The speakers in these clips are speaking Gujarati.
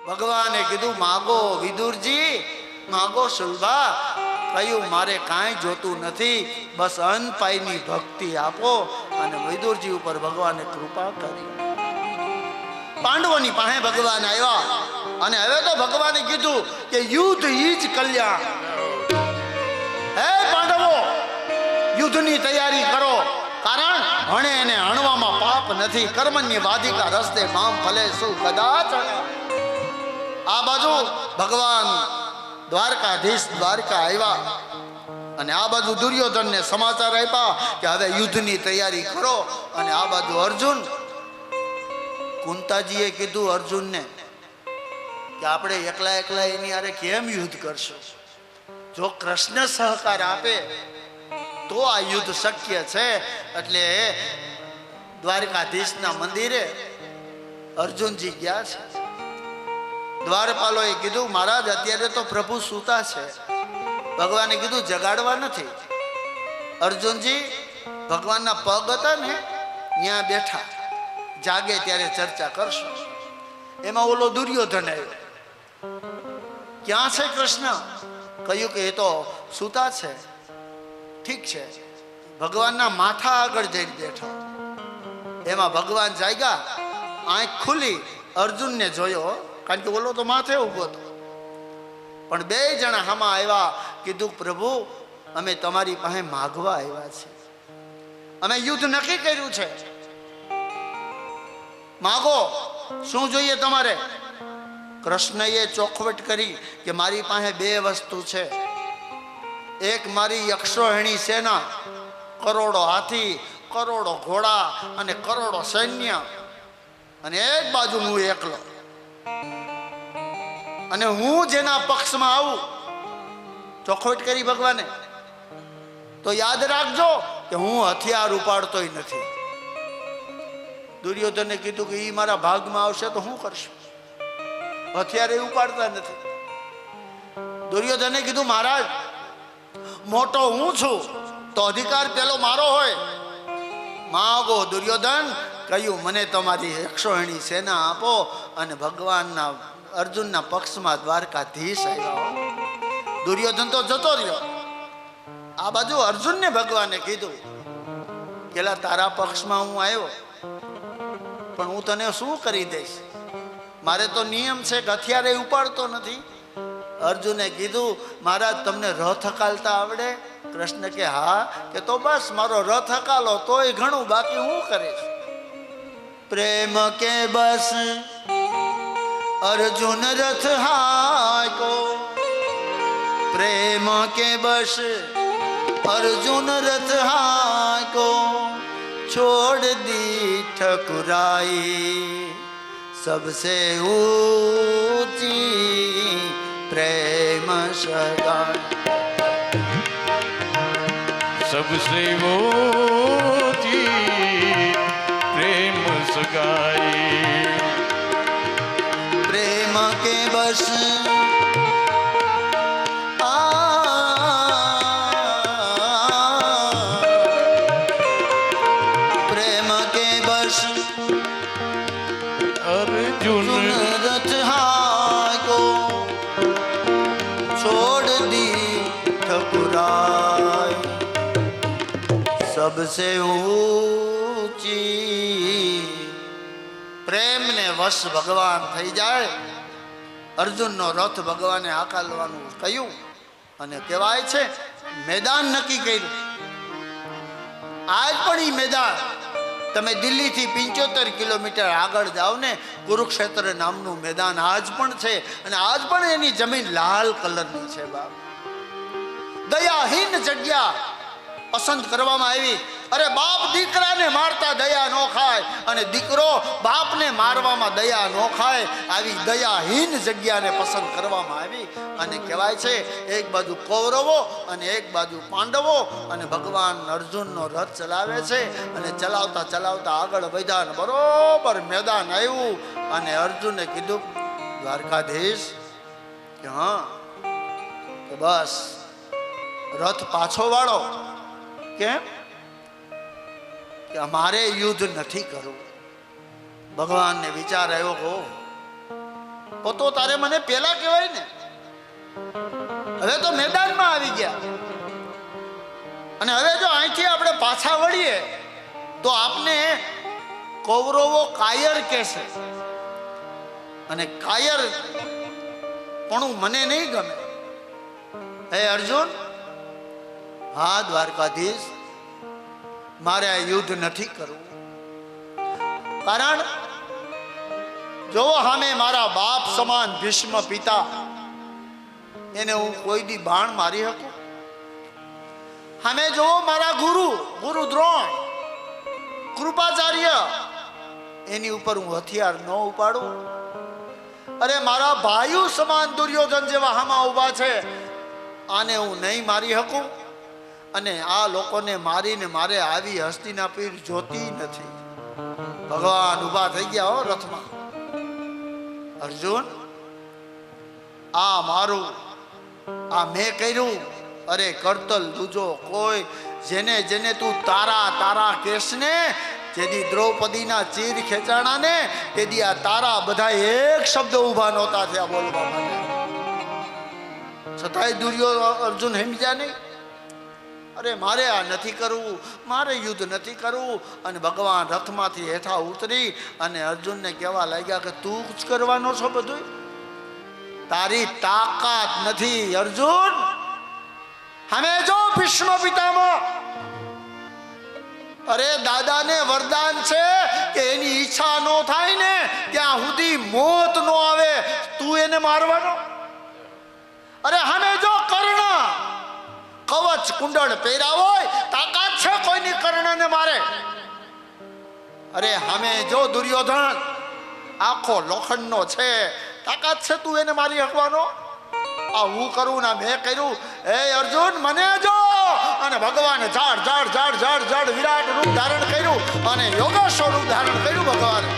ભગવાને કીધું માગો વિદુરજી, માગો શુલભા. કહ્યું મારે કાંઈ જોતું નથી, બસ અનપાયની ભક્તિ આપો. અને વિદુરજી ઉપર ભગવાને કૃપા કરી. પાંડવોની પાસે ભગવાન આવ્યા અને હવે તો ભગવાને કીધું કે યુદ્ધ ઈ જ કલ્યાણ. હે પાંડવો, યુદ્ધની તૈયારી કરો, કારણ હણે એને હણવામાં પાપ નથી. કર્મની વાધિકા રસ્તે મામ ફલે શું કદાચ. આ બાજુ ભગવાન દ્વારકાધીશ દ્વારકા આવ્યા અને આ બાજુ દુર્યોધનને સમાચાર આપ્યા કે હવે યુદ્ધની તૈયારી કરો. અને આ બાજુ અર્જુન, કુંતાજીએ કીધું અર્જુનને કે આપણે એકલા એકલા એની હારે કેમ યુદ્ધ કરશું? જો કૃષ્ણ સહકાર આપે તો આ યુદ્ધ શક્ય છે. એટલે દ્વારકાધીશના મંદિરે અર્જુનજી ગયા છે. દ્વારપાલોએ કીધું મહારાજ અત્યારે તો પ્રભુ સૂતા છે. ભગવાને કીધું જગાડવા નથી. અર્જુનજી ભગવાનના પગ હતા ને ત્યાં બેઠા, જાગે ત્યારે ચર્ચા કરશું. એમાં ઓલો દુર્યોધન આવ્યો. ક્યાં છે કૃષ્ણ? કહ્યું કે એ તો સૂતા છે. ઠીક છે, ભગવાનના માથા આગળ જઈને બેઠો. એમાં ભગવાન જાગ્યા, આંખ ખુલી, અર્જુનને જોયો, કારણ કે ઓલો તો માથે ઊભો હતો. પણ બે જણા હામાં આવ્યા, કીધું પ્રભુ અમે તમારી પાસે માગવા આવ્યા છે, અમે યુદ્ધ નક્કી કર્યું છે, માગો, શું જોઈએ તમારે? કૃષ્ણએ ચોખવટ કરી કે મારી પાસે બે વસ્તુ છે. એક મારી યક્ષોહિણી સેના, કરોડો હાથી, કરોડો ઘોડા અને કરોડો સૈન્ય, અને એક બાજુ હું એકલો. અને હું જેના પક્ષમાં આવું, ચોખવટ કરી ભગવાને, તો યાદ રાખજો કે હું હથિયાર ઉપાડતોય નથી. દુર્યોધને કીધું કે એ મારા ભાગમાં આવશે તો હું કરશું? હથિયાર એ ઉપાડતા નથી. દુર્યોધને કીધું મહારાજ મોટો હું છું તો અધિકાર પેલો મારો હોય. માગો દુર્યોધન. કહ્યું મને તમારી 180 સેના આપો. અને ભગવાનના અર્જુનના પક્ષમાં દ્વારકાધીશ આવ્યા. દુર્યોધન તો જતો રહ્યો. આ બાજુ અર્જુનને ભગવાને કીધું કેલા તારા પક્ષમાં હું આવ્યો, પણ હું તને શું કરી દઈશ? મારે તો નિયમ છે કે હથિયારે ઉપાડતો નથી. અર્જુને કીધું મહારાજ તમને રથ હકાલતા આવડે? કૃષ્ણ કે હા. કે તો બસ મારો રથ હકાલો તોય ઘણું, બાકી હું કરીશ. પ્રેમ કે બસ અર્જુન રથ હાકો, પ્રેમ કે બસ अर्जुन रथ हाको, छोड़ दी ठकुराई सबसे ऊंची प्रेम सगाई, सबसे ऊंची प्रेम सगाई, प्रेम के बस अर्जुन रथ हाको, छोड़ दी ठकुराई सबसे ऊंची। प्रेम ने वश भगवान થઈ જાય। અર્જુનનો રથ ભગવાને હાકાલવાનું કહ્યું અને કહેવાય છે મેદાન નક્કી કર્યું। આજ પણ ઈ મેદાન તમે દિલ્હીથી 75 કિલોમીટર આગળ જાઓ ને, કુરુક્ષેત્ર નામનું મેદાન આજ પણ છે અને આજ પણ એની જમીન લાલ કલરની છે। બાપ દયાહીન જગ્યા પસંદ કરવામાં આવી। અરે બાપ દીકરાને મારતા દયા ન ખાય અને દીકરો બાપને મારવામાં દયા ન ખાય, આવી દયાહીન જગ્યાને પસંદ કરવામાં આવી। અને કહેવાય છે એક બાજુ કૌરવો અને એક બાજુ પાંડવો, અને ભગવાન અર્જુનનો રથ ચલાવે છે અને ચલાવતા ચલાવતા આગળ વધ્યા ને બરોબર મેદાન આવ્યું અને અર્જુને કીધું દ્વારકાધીશ કે હા કે બસ રથ પાછો વાળો। કેમ? કે અમારે યુદ્ધ નથી કરવું। ભગવાનને વિચાર આવ્યો તો તારે મને પેલા કહેવાય ને. હવે તો મેદાનમાં આવી ગયા અને હવે જો અહીંથી આપણે પાછા વળીએ તો આપને કૌરવો કાયર કહેશે અને કાયર પણ મને નહીં ગમે. હે અર્જુન, હા દ્વારકાધીશ, મારે આ યુદ્ધ નથી કરવું. કારણ જો સામે મારા બાપ સમાન ભીષ્મ પિતા, એને હું કોઈ દી બાણ મારી શકું? સામે જો મારા ગુરુ દ્રોણ, કૃપાચાર્ય, એની ઉપર હું હથિયાર ન ઉપાડું? અરે મારા ભાઈઓ સમાન દુર્યોધન જેવા હામાં ઊભા છે, આને હું નહીં મારી શકું? અને આ લોકોને મારીને મારે આવી હસ્તિનાપુર જોતી નથી. ભગવાન ઊભા થઈ ગયા હો રથમાં. અર્જુન, આ મારું, આ મેં કર્યું. અરે કરતલ તુજો કોઈ જેને જેને તું તારા તારા કેસ ને, જેથી દ્રૌપદીના ચીર ખેંચાણા ને તેથી આ તારા બધા એક શબ્દ ઊભા નહોતા થયા બોલવા માટે. છતાંય દુર્યોધન અર્જુન સમજ્યા નહીં. અરે મારે આ નથી કરવું, મારે યુદ્ધ નથી કરવું. અને ભગવાન રથમાંથી હેઠા ઉતરી અને અર્જુનને કહેવા લાગ્યા કે તું જ કરવાનો છો બધું? તારી તાકાત નથી અર્જુન. અમે જો ભીષ્મ પિતામહ, અરે દાદાને વરદાન છે કે એની ઈચ્છા ન થાય ને ત્યાં સુધી મોત ન આવે. તું એને મારવાનો? અરે અમે જો કર્ણ કવચ કુંડળ પહેર્યા હોય, તાકાત છે કોઈની કર્ણને મારે? અરે અમે જો દુર્યોધન આખો લોખંડનો છે, તાકાત છે તું એને મારી શકવાનો? આ હું કરું ના મેં કર્યું? હે અર્જુન, મને જો. અને ભગવાને ઝાડ ઝાડ ઝાડ ઝાડ ઝાડ વિરાટ રૂપ ધારણ કર્યું અને યોગેશ્વર રૂપ ધારણ કર્યું ભગવાને.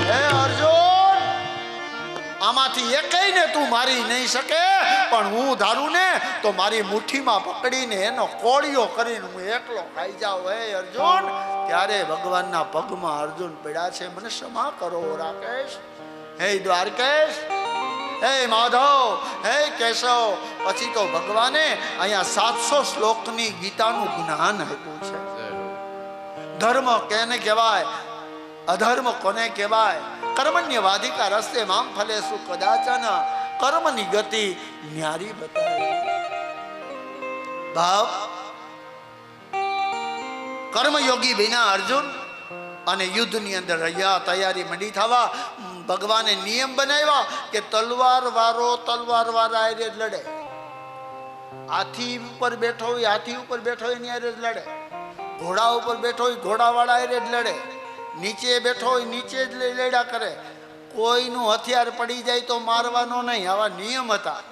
હે અર્જુન, આમાંથી એકઈને તું મારી નહીં શકે, પણ હું ધારું ને તો મારી મુઠ્ઠીમાં પકડીને એનો કોળિયો કરીને હું એકલો ખાઈ જાઉં. હે અર્જુન, ત્યારે ભગવાનના પગમાં અર્જુન પડ્યા છે, મને ક્ષમા કરો રાકેશ. હે દ્વારકેશ, હે માધવ, હે કેશવ. પછી તો ભગવાને અહીંયા 700 શ્લોકની ગીતાનું જ્ઞાન આપ્યું છે. ધર્મ કેને કહેવાય, અધર્મ કોને કહેવાય? કર્મણ્યવાધિકા રસ્તે મામ ફલેસુ કદાચન, કર્મની ગતિ ન્યારી બતાવી. ભાવ કર્મયોગી બન્યા અર્જુન અને યુદ્ધની અંદર રહ્યા, તૈયારી મંડી થવા. ભગવાને નિયમ બનાવ્યા કે તલવાર વાળો તલવાર વાળા જ લડે. હાથી ઉપર બેઠો હોય હાથી ઉપર બેઠો હોય એની હારે જ લડે. ઘોડા ઉપર બેઠો હોય ઘોડાવાળા હારે જ લડે. નીચે બેઠો હોય નીચે જ લડ્યા કરે. કોઈનું હથિયાર પડી જાય તો મારવાનો નહીં, આવા નિયમ હતા.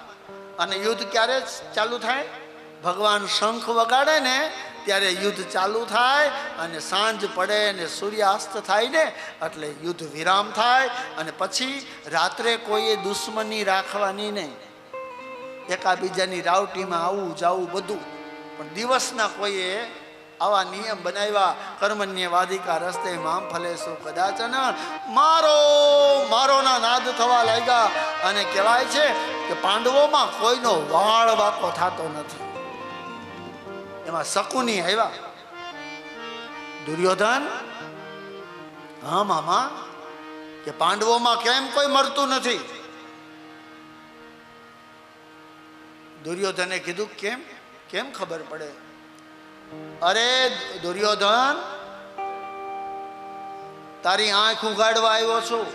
અને યુદ્ધ ક્યારે ચાલુ થાય? ભગવાન શંખ વગાડે ને ત્યારે યુદ્ધ ચાલુ થાય અને સાંજ પડે ને સૂર્યાસ્ત થાય ને એટલે યુદ્ધ વિરામ થાય. અને પછી રાત્રે કોઈએ દુશ્મની રાખવાની નહીં, એકાબીજાની રાવટીમાં આવું જાવું બધું. પણ દિવસના કોઈએ આવા નિયમ બનાવ્યા. કર્મણ્યવાધિકા રસ્તે મામ ફલેસુ કદાચન, મારો મારોના નાદ થવા લાગ્યા. અને કહેવાય છે કે પાંડવોમાં કોઈનો વાળ વાકો થતો નથી. એમાં શકુની આવ્યા. દુર્યોધન, હા મામા, કે પાંડવોમાં કેમ કોઈ મરતું નથી? દુર્યોધને કીધું કેમ કેમ ખબર પડે? અરે દુર્યોધન, તારી આંખ ઉગાડવા આવ્યો છું.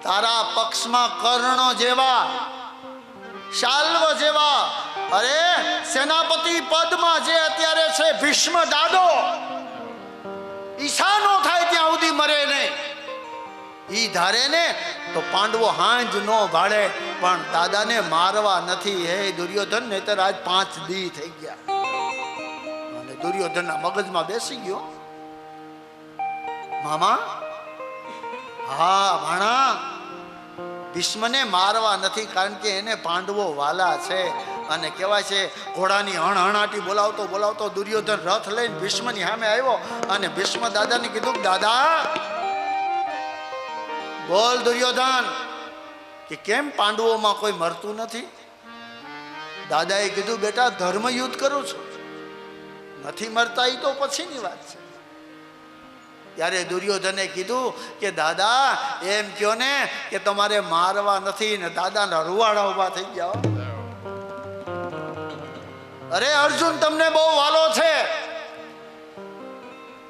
તારા પક્ષમાં કર્ણ જેવા, શાલ્વ જેવા, અરે સેનાપતિ પદમાં જે અત્યારે છે ભીષ્મ દાદો, ઈચ્છા નો થાય ત્યાં સુધી મરે નહીં. ઈ ધારે ને તો પાંડવો હાંજ નો ભાડે, પણ દાદાને મારવા નથી. હે દુર્યોધન, નહીતર આજ 5 દી થઈ ગયા. અને દુર્યોધનના મગજમાં બેસી ગયો, મામા, હા ભાણા, ભીષ્મને મારવા નથી, કારણ કે એને પાંડવો વાલા છે. અને કહેવાય છે ઘોડાની હણહણાટી બોલાવતો બોલાવતો દુર્યોધન રથ લઈને ભીષ્મની સામે આવ્યો અને ભીષ્મ દાદાને કીધું, દાદા બોલ દુર્યોધન કે કેમ પાંડવોમાં કોઈ મરતું નથી? દાદાએ કીધું બેટા ધર્મ યુદ્ધ કરું છું, નથી મરતા એ તો પછીની વાત છે. ત્યારે દુર્યોધને કીધું કે દાદા એમ કયો ને કે તમારે મારવા નથી ને દાદાના રૂવાડા ઉભા થઈ ગયા. અરે અર્જુન તમને બહુ વાલો છે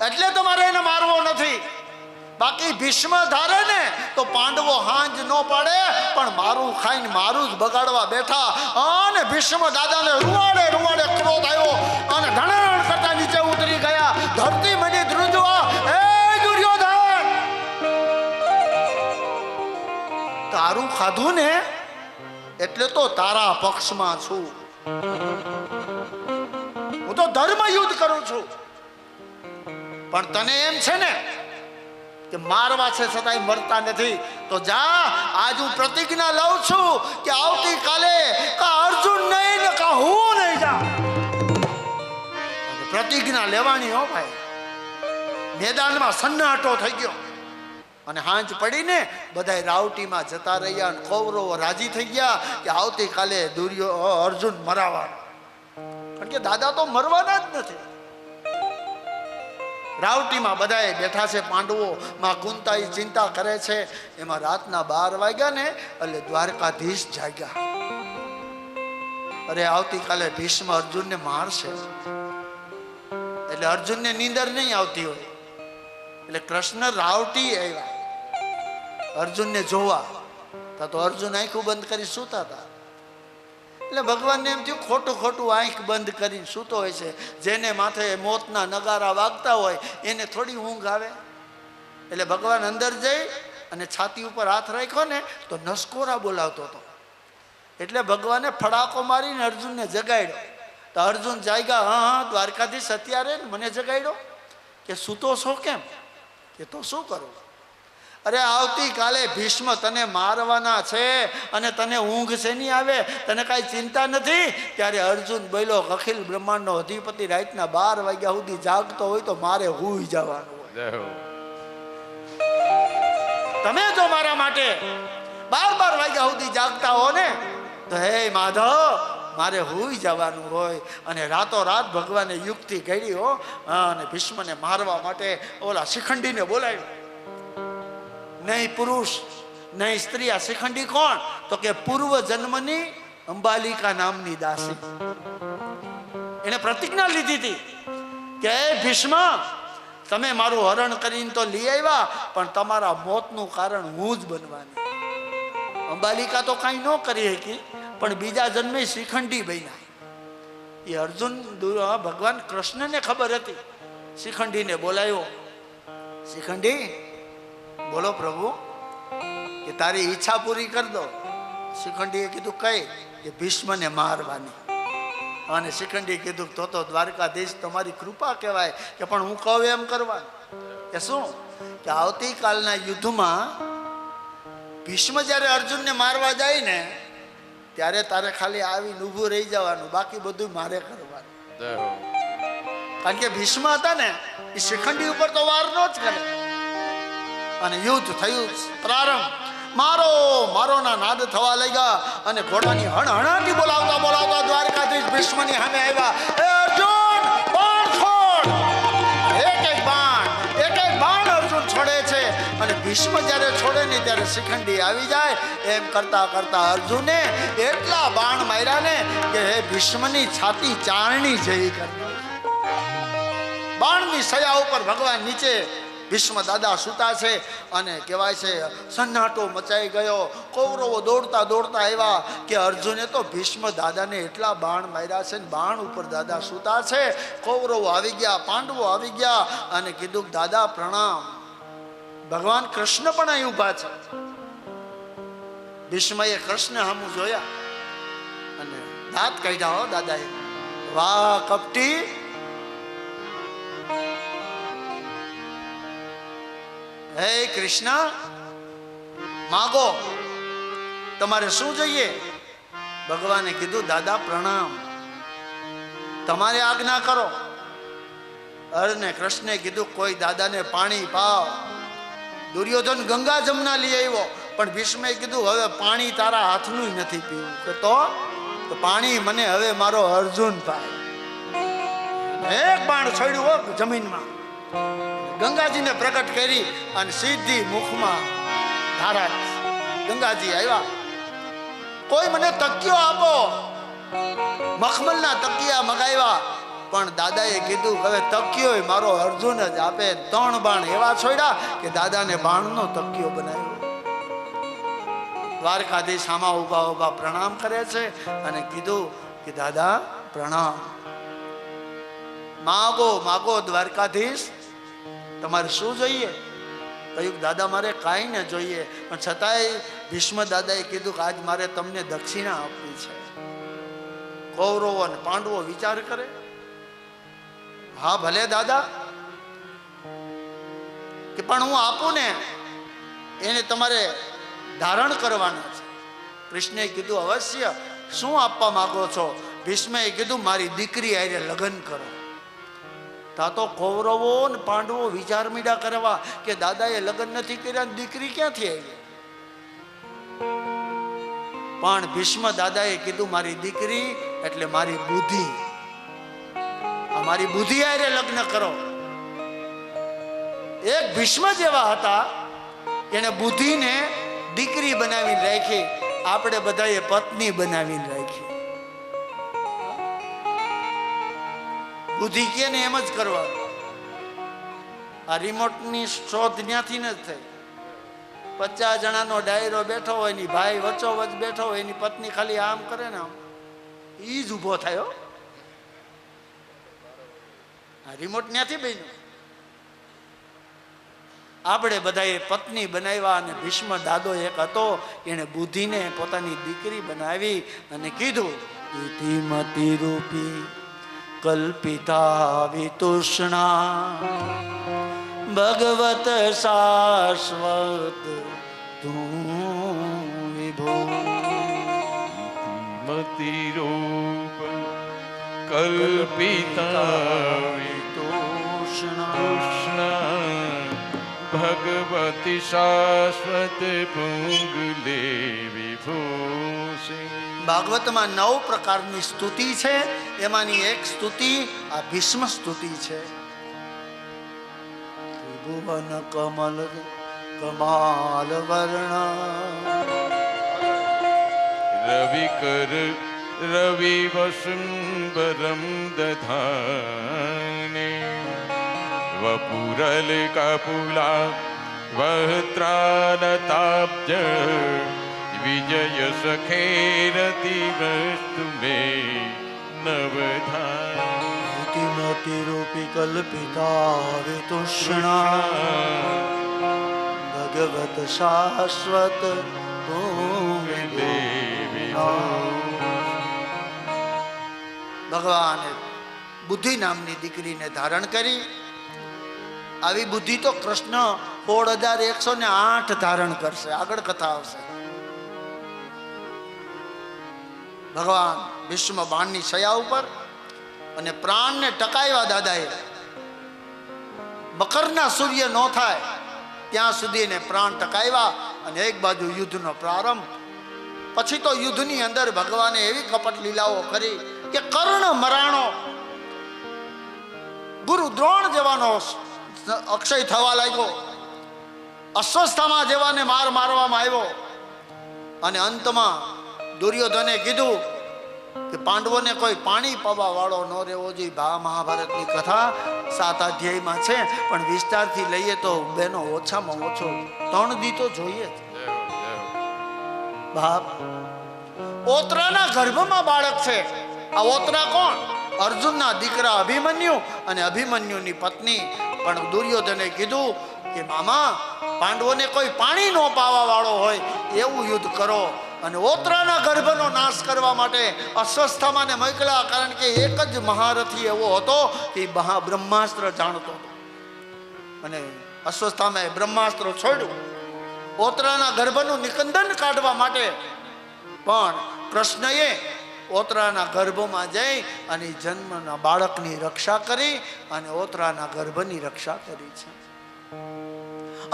એટલે તમારે એને મારવો નથી. બાકી ભીષ્મ ધારે ને તો પાંડવો હાંજ ન પાડે, પણ મારું ખાઈને મારું જ બગાડવા બેઠા. અને ભીષ્મ દાદાને રૂવાડે રૂવાડે ક્રોધ આવ્યો અને ધણાણ કરતા નીચે ઉતરી ગયા. ધરતી મંડી ધ્રુજવા, એ દુર્યોધન તારું ખાધું ને એટલે તો તારા પક્ષમાં છું. હું તો ધર્મ યુદ્ધ કરું છું, પણ તને એમ છે ને કે મારવા છે છતાંય મરતા નથી. તો જા, આજ હું પ્રતિજ્ઞા લઉં છું કે આવતીકાલે કા અર્જુન નહીં ને કા હું નહીં જા. પ્રતિજ્ઞા લેવાની હો ભાઈ. મેદાનમાં સન્નાટો થઈ ગયો અને હાંજ પડીને બધાય રાવટીમાં જતા રહ્યા અને કૌરવો રાજી થઈ ગયા કે આવતીકાલે અર્જુન મરાવાનો. કારણ કે દાદા તો મરવાના જ નથી. રાવટીમાં બધાએ બેઠા છે. પાંડવો માં કુંતાઈ ચિંતા કરે છે. એમાં રાતના 12 વાગ્યા ને એટલે દ્વારકાધીશ જાગ્યા. અરે આવતીકાલે ભીષ્મ અર્જુનને મારશે. એટલે અર્જુનને નીંદર નહીં આવતી હોય એટલે કૃષ્ણ રાવટી આવ્યા અર્જુનને જોવા. તો અર્જુન આંખું બંધ કરી સૂતા હતા. એટલે ભગવાનને એમ થયું ખોટું ખોટું આંખ બંધ કરીને સૂતો હોય છે. જેને માથે મોતના નગારા વાગતા હોય એને થોડી ઊંઘ આવે. એટલે ભગવાન અંદર જઈ અને છાતી ઉપર હાથ રાખ્યો ને તો નસકોરા બોલાવતો હતો. એટલે ભગવાને ફડાકો મારીને અર્જુનને જગાડ્યો. તો અર્જુન જાગ્યા. હા દ્વારકાધીશ અત્યારે મને જગાડ્યો કે સૂતો છો કેમ? કે તો શું કરું? અરે આવતીકાલે ભીષ્મ તને મારવાના છે અને તને ઊંઘ છે નહીં આવે, તને કાંઈ ચિંતા નથી. ત્યારે અર્જુન બોલ્યો, અખિલ બ્રહ્માંડનો અધિપતિ રાતના 12 વાગ્યા સુધી જાગતો હોય તો મારે હુઈ જવાનું હોય. તમે જો મારા માટે 12 વાગ્યા સુધી જાગતા હો ને તો હે માધવ મારે હુઈ જવાનું હોય. અને રાતોરાત ભગવાને યુક્તિ ઘડી હો અને ભીષ્મને મારવા માટે ઓલા શિખંડીને બોલાવ્યો. નહીં પુરુષ નહીં સ્ત્રી. આ શિખંડી કોણ? તો કે પૂર્વ જન્મની અંબાલિકા નામની દાસી. એને પ્રતિજ્ઞા લીધી હતી કે ભીષ્મ તમે મારું હરણ કરીને તો લઈ આવ્યા પણ તમારા મોતનું કારણ હું જ બનવાની. અંબાલિકા તો કાંઈ ન કરી શકી પણ બીજા જન્મે શિખંડી બન્યા. એ અર્જુન ભગવાન કૃષ્ણને ખબર હતી. શિખંડીને બોલાયો. શિખંડી બોલો પ્રભુ કે તારી ઈચ્છા પૂરી કરી દો. શિખંડીએ કીધું કઈ? કે ભીષ્મને મારવાની. અને શિખંડીએ કીધું તો દ્વારકાધીશ તમારી કૃપા કહેવાય કે પણ હું કહું એમ કરવાનું. કે શું? કે આવતીકાલના યુદ્ધમાં ભીષ્મ જ્યારે અર્જુનને મારવા જાય ને ત્યારે તારે ખાલી આવીને ઊભું રહી જવાનું, બાકી બધું મારે કરવાનું. કારણ કે ભીષ્મ હતા ને એ શિખંડી ઉપર તો વાર ન જ કરે. અને યુદ્ધ થયું પ્રારંભ. મારો મારોના નાદ થવા લાગ્યા અને ઘોડાની હણહણાટી બોલાવતા બોલાવતા દ્વારકાધીશ ભીષ્મની સામે આવ્યા. એ અર્જુન બાણ છોડ! એક એક બાણ અર્જુન છોડે છે. અને ભીષ્મ જ્યારે છોડે ને ત્યારે શિખંડી આવી જાય. એમ કરતા કરતા અર્જુને એટલા બાણ માર્યા ને કે હે ભીષ્મની છાતી ચારણી જેવી કરી. બાણની સયા ઉપર ભગવાન નીચે ભીષ્મ દાદા સૂતા છે અને કહેવાય છે સન્નાટો મચાઈ ગયો. કૌરવો દોડતા દોડતા આવ્યા કે અર્જુને તો ભીષ્મ દાદાને એટલા બાણ માર્યા છે ને બાણ ઉપર દાદા સૂતા છે. કૌરવો આવી ગયા, પાંડવો આવી ગયા અને કીધું દાદા પ્રણામ. ભગવાન કૃષ્ણ પણ અહીં ઊભા છે. ભીષ્મએ કૃષ્ણ સામું જોયા અને દાંત કાઢ્યા. હો દાદાએ, વાહ કપટી! હે કૃષ્ણ માગો, તમારે શું જોઈએ? ભગવાને કીધું દાદા પ્રણામ, તમારે આજ્ઞા કરો. અર્જુને કૃષ્ણે કીધું કોઈ દાદાને પાણી પાવ. દુર્યોધન ગંગા જમના લઈ આવ્યો, પણ ભીષ્મે કીધું હવે પાણી તારા હાથનું નથી પીવું. કે તો પાણી મને હવે મારો અર્જુન પાય. એક બાણ છોડ્યું હો જમીનમાં, ગંગાજીને પ્રગટ કરી અને સીધી મુખમાં ધારા. ગંગાજી આવ્યા, કોઈ મને તકિયો આપો. મખમલના તકિયા મગાવ્યા, પણ દાદાએ કીધું હવે તકિયો મારો અર્જુન જ આપે. 3 બાણ એવા છોડ્યા કે દાદાને બાણનો તકિયો બનાવ્યો. દ્વારકાધીશ આમાં ઉભા ઉભા પ્રણામ કરે છે અને કીધું કે દાદા પ્રણામ. માગો માગો દ્વારકાધીશ, તમારે શું જોઈએ? કહ્યું દાદા મારે કાંઈ ન જોઈએ, પણ છતાંય ભીષ્મ દાદાએ કીધું કે આજ મારે તમને દક્ષિણા આપવી છે. કૌરવો અને પાંડવો વિચાર કરે, હા ભલે દાદા, કે પણ હું આપું ને એને તમારે ધારણ કરવાના છે. કૃષ્ણએ કીધું અવશ્ય, શું આપવા માંગો છો? ભીષ્મએ કીધું મારી દીકરી હારે લગ્ન કરો. તા તો કૌરવો ને પાંડવો વિચાર મીડા કરવા કે દાદાએ લગ્ન નથી કર્યા, દીકરી ક્યાંથી આવી? પણ ભીષ્મ દાદાએ કીધું મારી દીકરી એટલે મારી બુદ્ધિ, મારી બુદ્ધિ હારે લગ્ન કરો. એક ભીષ્મ જેવા હતા, એને બુદ્ધિને દીકરી બનાવીને રાખી, આપણે બધાએ પત્ની બનાવીને રાખી. બુદ્ધિ કે ને એમ જ કરવાનું. આ રિમોટની શોધ ત્યાંથી ન થઈ. 50 જણાનો ડાયરો બેઠો હોય, એની ભાઈ વચ્ચોવચ બેઠો હોય, એની પત્ની ખાલી આમ કરે ને આમ, ઈ જ ઊભો થયો. આ રિમોટ ત્યાંથી બન્યું. આપણે બધાએ પત્ની બનાવ્યા અને ભીષ્મ દાદો એક હતો, એને બુદ્ધિને પોતાની દીકરી બનાવી અને કીધું ઇતિમતી રૂપી કલ્પિતા વિતુષ્ણા ભગવત શાશ્વત તું વિભો. મતિ રૂપ કલ્પિતા વિતુષ્ણા ભગવતી શાશ્વત પુંગલે વિભૂષિ. ભાગવતમાં 9 પ્રકારની સ્તુતિ છે, એમાંની એક સ્તુતિ આ ભીષ્મ સ્તુતિ છે. ત્રિભુવન કમલ કમાલ વર્ણ રવિકર રવિ વસુંબરમ દધાને વપુરલ કપુલા વહત્રાલતાબ્જ વિજય સખેરતિ વસ્તુ મે નવધાન. ઇતિમતિ રૂપી કલ્પિતા વિતુષ્ણા ભગવત શાશ્વત ભગવાને બુદ્ધિ નામની દીકરીને ધારણ કરી. આવી બુદ્ધિ તો કૃષ્ણ 16,108 ધારણ કરશે. આગળ કથા આવશે. ભગવાન ભીષ્મ બાણની છયા ઉપર અને પ્રાણને ટકાવ્યા દાદાએ. મકરના સૂર્ય ન થાય ત્યાં સુધી એને પ્રાણ ટકાવ્યા અને એક બાજુ યુદ્ધનો પ્રારંભ. પછી તો યુદ્ધની અંદર ભગવાને એવી કપટ લીલાઓ કરી કે કર્ણ મરાણો, ગુરુ દ્રોણ જેવાનો અક્ષય થવા લાગ્યો, અશ્વસ્થામા જેવાને માર મારવામાં આવ્યો અને અંતમાં દુર્યોધને કીધું કે પાંડવોને કોઈ પાણી પવા વાળો ન રહેવો જોઈએ. મહાભારતની કથા 7 અધ્યાયમાં છે, પણ વિસ્તારથી લઈએ તો બેનો ઓછામાં ઓછો 3 દી તો જોઈએ જ. બાપ ઓતરાના ગર્ભમાં બાળક છે. આ ઓતરા કોણ? અર્જુનના દીકરા અભિમન્યુ અને અભિમન્યુની પત્ની. પણ દુર્યોધને કીધું કે મામા પાંડવોને કોઈ પાણી ન પાવા વાળો હોય એવું યુદ્ધ કરો અને ઓતરાના ગર્ભનો નાશ કરવા માટે અશ્વસ્થામાને મોકલ્યા. કારણ કે એક જ મહારથી એવો હતો કે બ્રહ્માસ્ત્ર જાણતો હતો અને અશ્વસ્થામાએ બ્રહ્માસ્ત્ર છોડ્યું ઓતરાના ગર્ભનું નિકંદન કાઢવા માટે. પણ કૃષ્ણએ ઓતરાના ગર્ભમાં જઈ અને જન્મના બાળકની રક્ષા કરી અને ઓતરાના ગર્ભની રક્ષા કરી છે.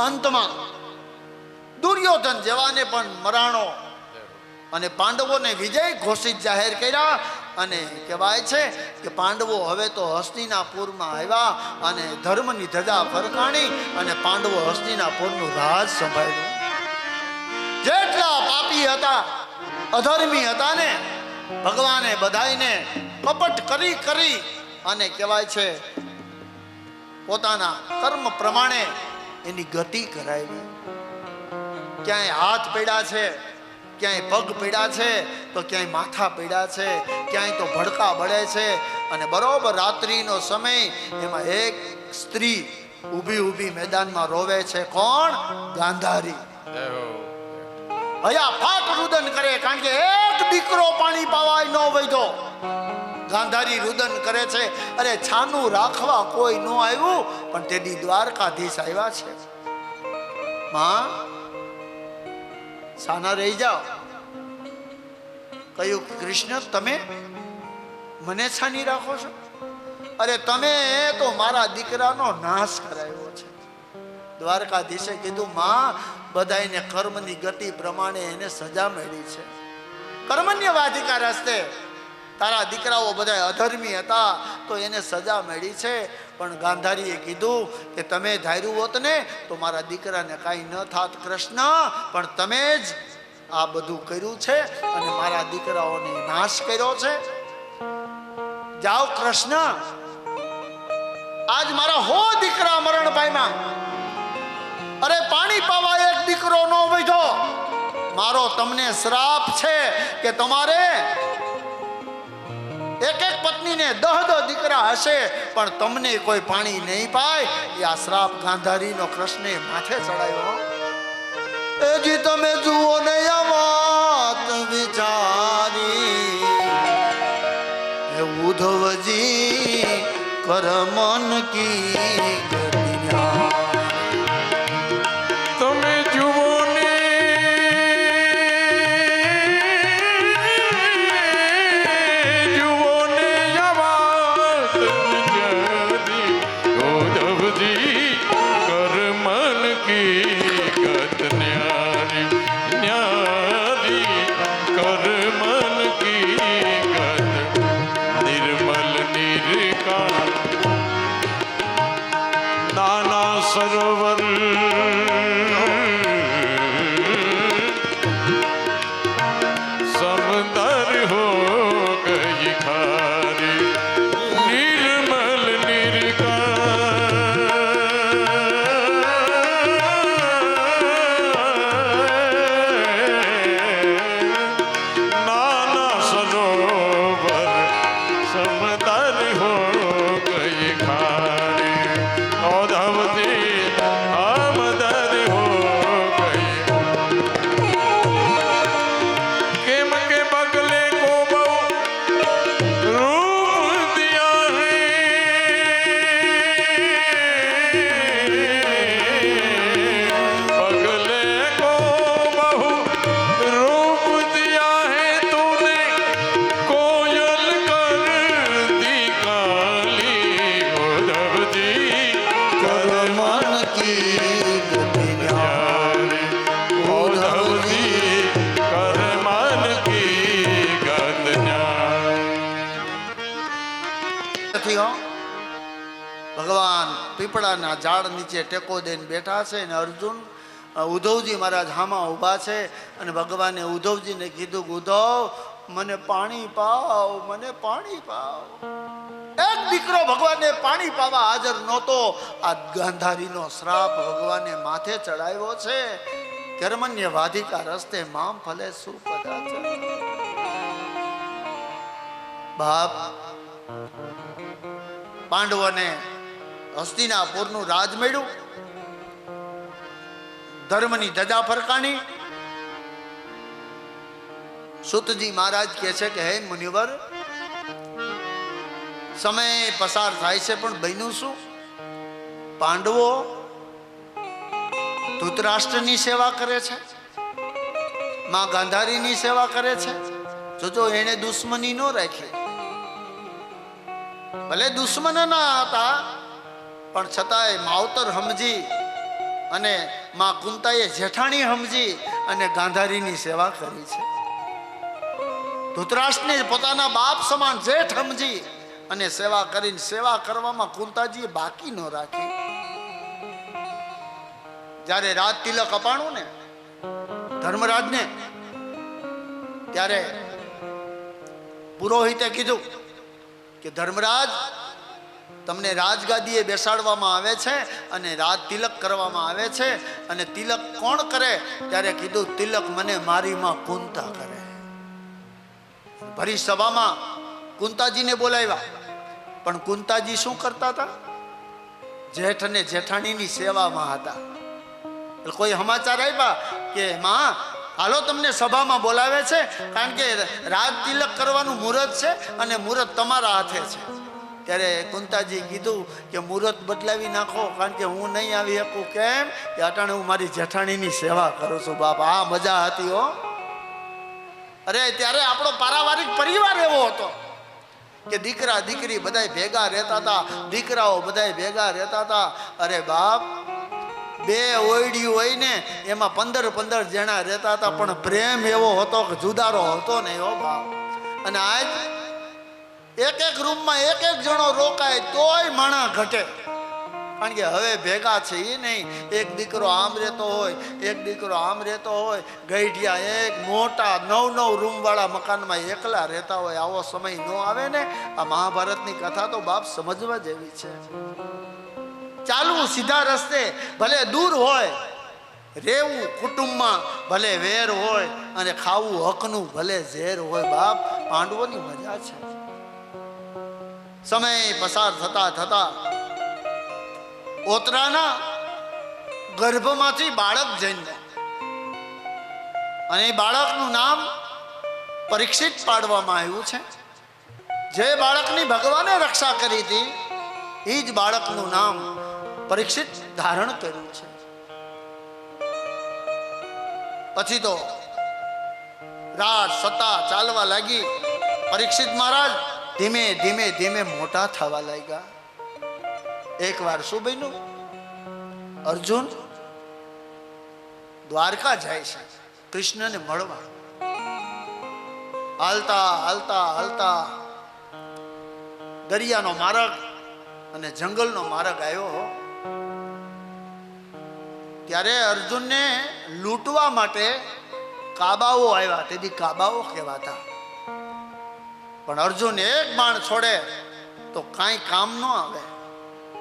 અંતમાં દુર્યોધન જેવાને પણ મરાણો અને પાંડવોને વિજય ઘોષિત જાહેર કર્યા. અને કહેવાય છે કે પાંડવો હવે તો હસ્તિનાપુરમાં આવ્યા અને ધર્મની ધજા ફરકાણી અને પાંડવો હસ્તિનાપુરનું રાજ સંભાળ્યું. જેટલા પાપી હતા, અધર્મી હતા ને, ભગવાને બધાઈને કપટ કરી કરી અને કહેવાય છે પોતાના કર્મ પ્રમાણે એની ગતિ કરાવી. ક્યાંય હાથ પડ્યા છે, ક્યાંય પગ પડ્યા છે, તો ક્યાંય માથા પડ્યા છે, ક્યાંય તો ભડકા બળે છે. અને બરોબર રાત્રિનો સમય, એમાં એક સ્ત્રી ઊભી ઊભી મેદાનમાં રોવે છે. કોણ? ગાંધારી. હયા ફાટ રુદન કરે, કારણ કે એક દીકરો પાણી પાવાય ન વૈધો. ગાંધારી રુદન કરે છે. અરે છાનું રાખવા કોઈ ન આવ્યું, પણ તેદી દ્વારકાધીશ આવ્યા છે. માં, સાના રહી જાઓ. કહ્યું, કૃષ્ણ તમે મને છાની રાખો છો? અરે તમે તો મારા દીકરાનો નાશ કરાવ્યો છે. દ્વારકાધીશે કીધું, માં, બધાને કર્મની ગતિ પ્રમાણે એને સજા મળી છે. કર્મન્ય વાધિકા રસ્તે તારા દીકરાઓ બધા અધર્મી હતા તો એને સજા મળી છે. પણ ગાંધારીએ કીધું કે તમે ધાર્યું હોત ને તો મારા દીકરાને કાંઈ ન થાત કૃષ્ણ, પણ તમે જ આ બધું કર્યું છે અને મારા દીકરાઓને નાશ કર્યો છે. જાઓ કૃષ્ણ, આજ મારા હો દીકરા મરણ પામ્યા. અરે પાણી પાવા એક દીકરો નો વૈધો. મારો તમને શ્રાપ છે કે તમારે એક એક પત્નીને 10 દીકરા હશે પણ તમને કોઈ પાણી નહીં પાય. એ આ શ્રાપ ગાંધારીનો કૃષ્ણે માથે ચડાયો. એજી તમે જુઓ ને આ વાત વિચારી, એ ઉદ્ધવજી કરમન કી ગતિયા. તમે જુઓ ને આ વાત વિચારી, ઉદ્ધવજી કરમન કી ગત ન્યારી, ન્યારી કરમન કી ગત નિર્મલ નિર્કાળ નાના સરોવર समंदर हो गई खारी, निर्मल नाना सरोवर समंदर हो गई खारी, औधवती आमदर हो गई. केम के बगले को बहु रूप दिया है, बगले को बहु रूप दिया है तूने, कोयल कर दी काली, उद्धवजी કરમન કી ગતિયા. उद्धवजी करमन की गत न्याय. નથી હો. ભગવાન પીપળાના ઝાડ નીચે ટેકો દઈને બેઠા છે અને અર્જુન ઉદ્ધવજી મહારાજ હામાં ઊભા છે. અને ભગવાને ઉદ્ધવજીને કીધું, ઉદ્ધવ મને પાણી પાવ, મને પાણી પાવ. એક દીકરો ભગવાનને પાણી પાવા હાજર નહોતો. આ ગાંધારીનો શ્રાપ ભગવાને માથે ચડાવ્યો છે. કર્મન્ય વાધિકા રસ્તે મામ ફલે સુપદા છે. બાપ, પાંડવોને હસ્તિનાપુરનું રાજ મળ્યું, ધર્મની ધજા ફરકાણી. સુતજી મહારાજ કહે છે કે હે મુનિવર, સમય પસાર થાય છે પણ બન્યું શું? પાંડવો ધૃતરાષ્ટ્રની સેવા કરે છે, માં ગાંધારીની સેવા કરે છે. જોજો એને દુશ્મની ન રાખી. ભલે દુશ્મન ના હતા પણ છતાંય માવતર સમજી અને માં કુંતાએ જેઠાણી સમજી અને ગાંધારીની સેવા કરી છે. ધૃતરાષ્ટ્રને પોતાના બાપ સમાન જેઠ સમજી અને સેવા કરીને સેવા કરવામાં કુંતાજીએ બાકી ન રાખી. જ્યારે રાજ તિલક અપાણું ને ધર્મરાજને, ત્યારે પુરોહિતે કીધું કે ધર્મરાજ, તમને રાજગાદીએ બેસાડવામાં આવે છે અને રાજ તિલક કરવામાં આવે છે. અને તિલક કોણ કરે? ત્યારે કીધું તિલક મને મારી માં કુંતા કરે. ભરી સભામાં કુંતાજીને બોલાવ્યા, પણ કુંતાજી શું કરતા હતા? જેઠ અને જેઠાણીની સેવામાં હતા. એટલે કોઈ સમાચાર આવ્યા કે માં હાલો તમને સભામાં બોલાવે છે, કારણ કે રાજ તિલક કરવાનું મુહૂર્ત છે અને મુહૂર્ત તમારા હાથે છે. ત્યારે કુંતાજી કીધું કે મુહૂર્ત બદલાવી નાખો, કારણ કે હું નહીં આવી શકું. કેમ? કે અટાણે હું મારી જેઠાણીની સેવા કરું છું. બાપા આ મજા હતી હો. અરે ત્યારે આપણો પારિવારિક પરિવાર એવો હતો કે દીકરા દીકરી બધાય ભેગા રહેતા હતા, દીકરાઓ બધાય ભેગા રહેતા હતા. અરે બાપ, બે ઓયડી હોય ને એમાં 15 જણા રહેતા હતા, પણ પ્રેમ એવો હતો કે જુદારો હતો નહીં હો બાપ. અને આજ એક રૂમમાં એક જણો રોકાય તોય માણા ઘટે, કારણ કે હવે ભેગા છે એ નહીં. એક દીકરો આમ રહેતો હોય, એક દીકરો આમ રહેતો હોય, ગઈઢિયા એક મોટા 9 રૂમ વાળા મકાનમાં એકલા રહેતા હોય. આવો સમય ન આવે ને. આ મહાભારતની કથા તો બાપ સમજવા જેવી છે. ચાલવું સીધા રસ્તે, ભલે દૂર હોય, રહેવું કુટુંબમાં ભલે વેર હોય, અને ખાવું હકનું ભલે ઝેર હોય. બાપ પાંડવોની મજા છે. સમય પસાર થતા થતા ઓતરાના ગર્ભમાંથી બાળક જન્મ્યો, અને એ બાળકનું નામ પરીક્ષિત પાડવામાં આવ્યું છે. જે બાળકની ભગવાને રક્ષા કરી હતી એ જ બાળકનું નામ પરીક્ષિત ધારણ કર્યું છે. પછી તો રાજ સત્તા ચાલવા લાગી. પરીક્ષિત મહારાજ ધીમે ધીમે ધીમે મોટા થવા લાગ્યા. એક વાર શું બન્યું? અર્જુન દ્વારકા જાય છે કૃષ્ણને મળવા. હાલતા હાલતા હાલતા દરિયાનો માર્ગ અને જંગલનો માર્ગ આવ્યો. ત્યારે અર્જુનને લૂંટવા માટે કાબાઓ આવ્યા. તેથી કાબાઓ કહેવાતા. પણ અર્જુન એક બાણ છોડે તો કાંઈ કામ ન આવે.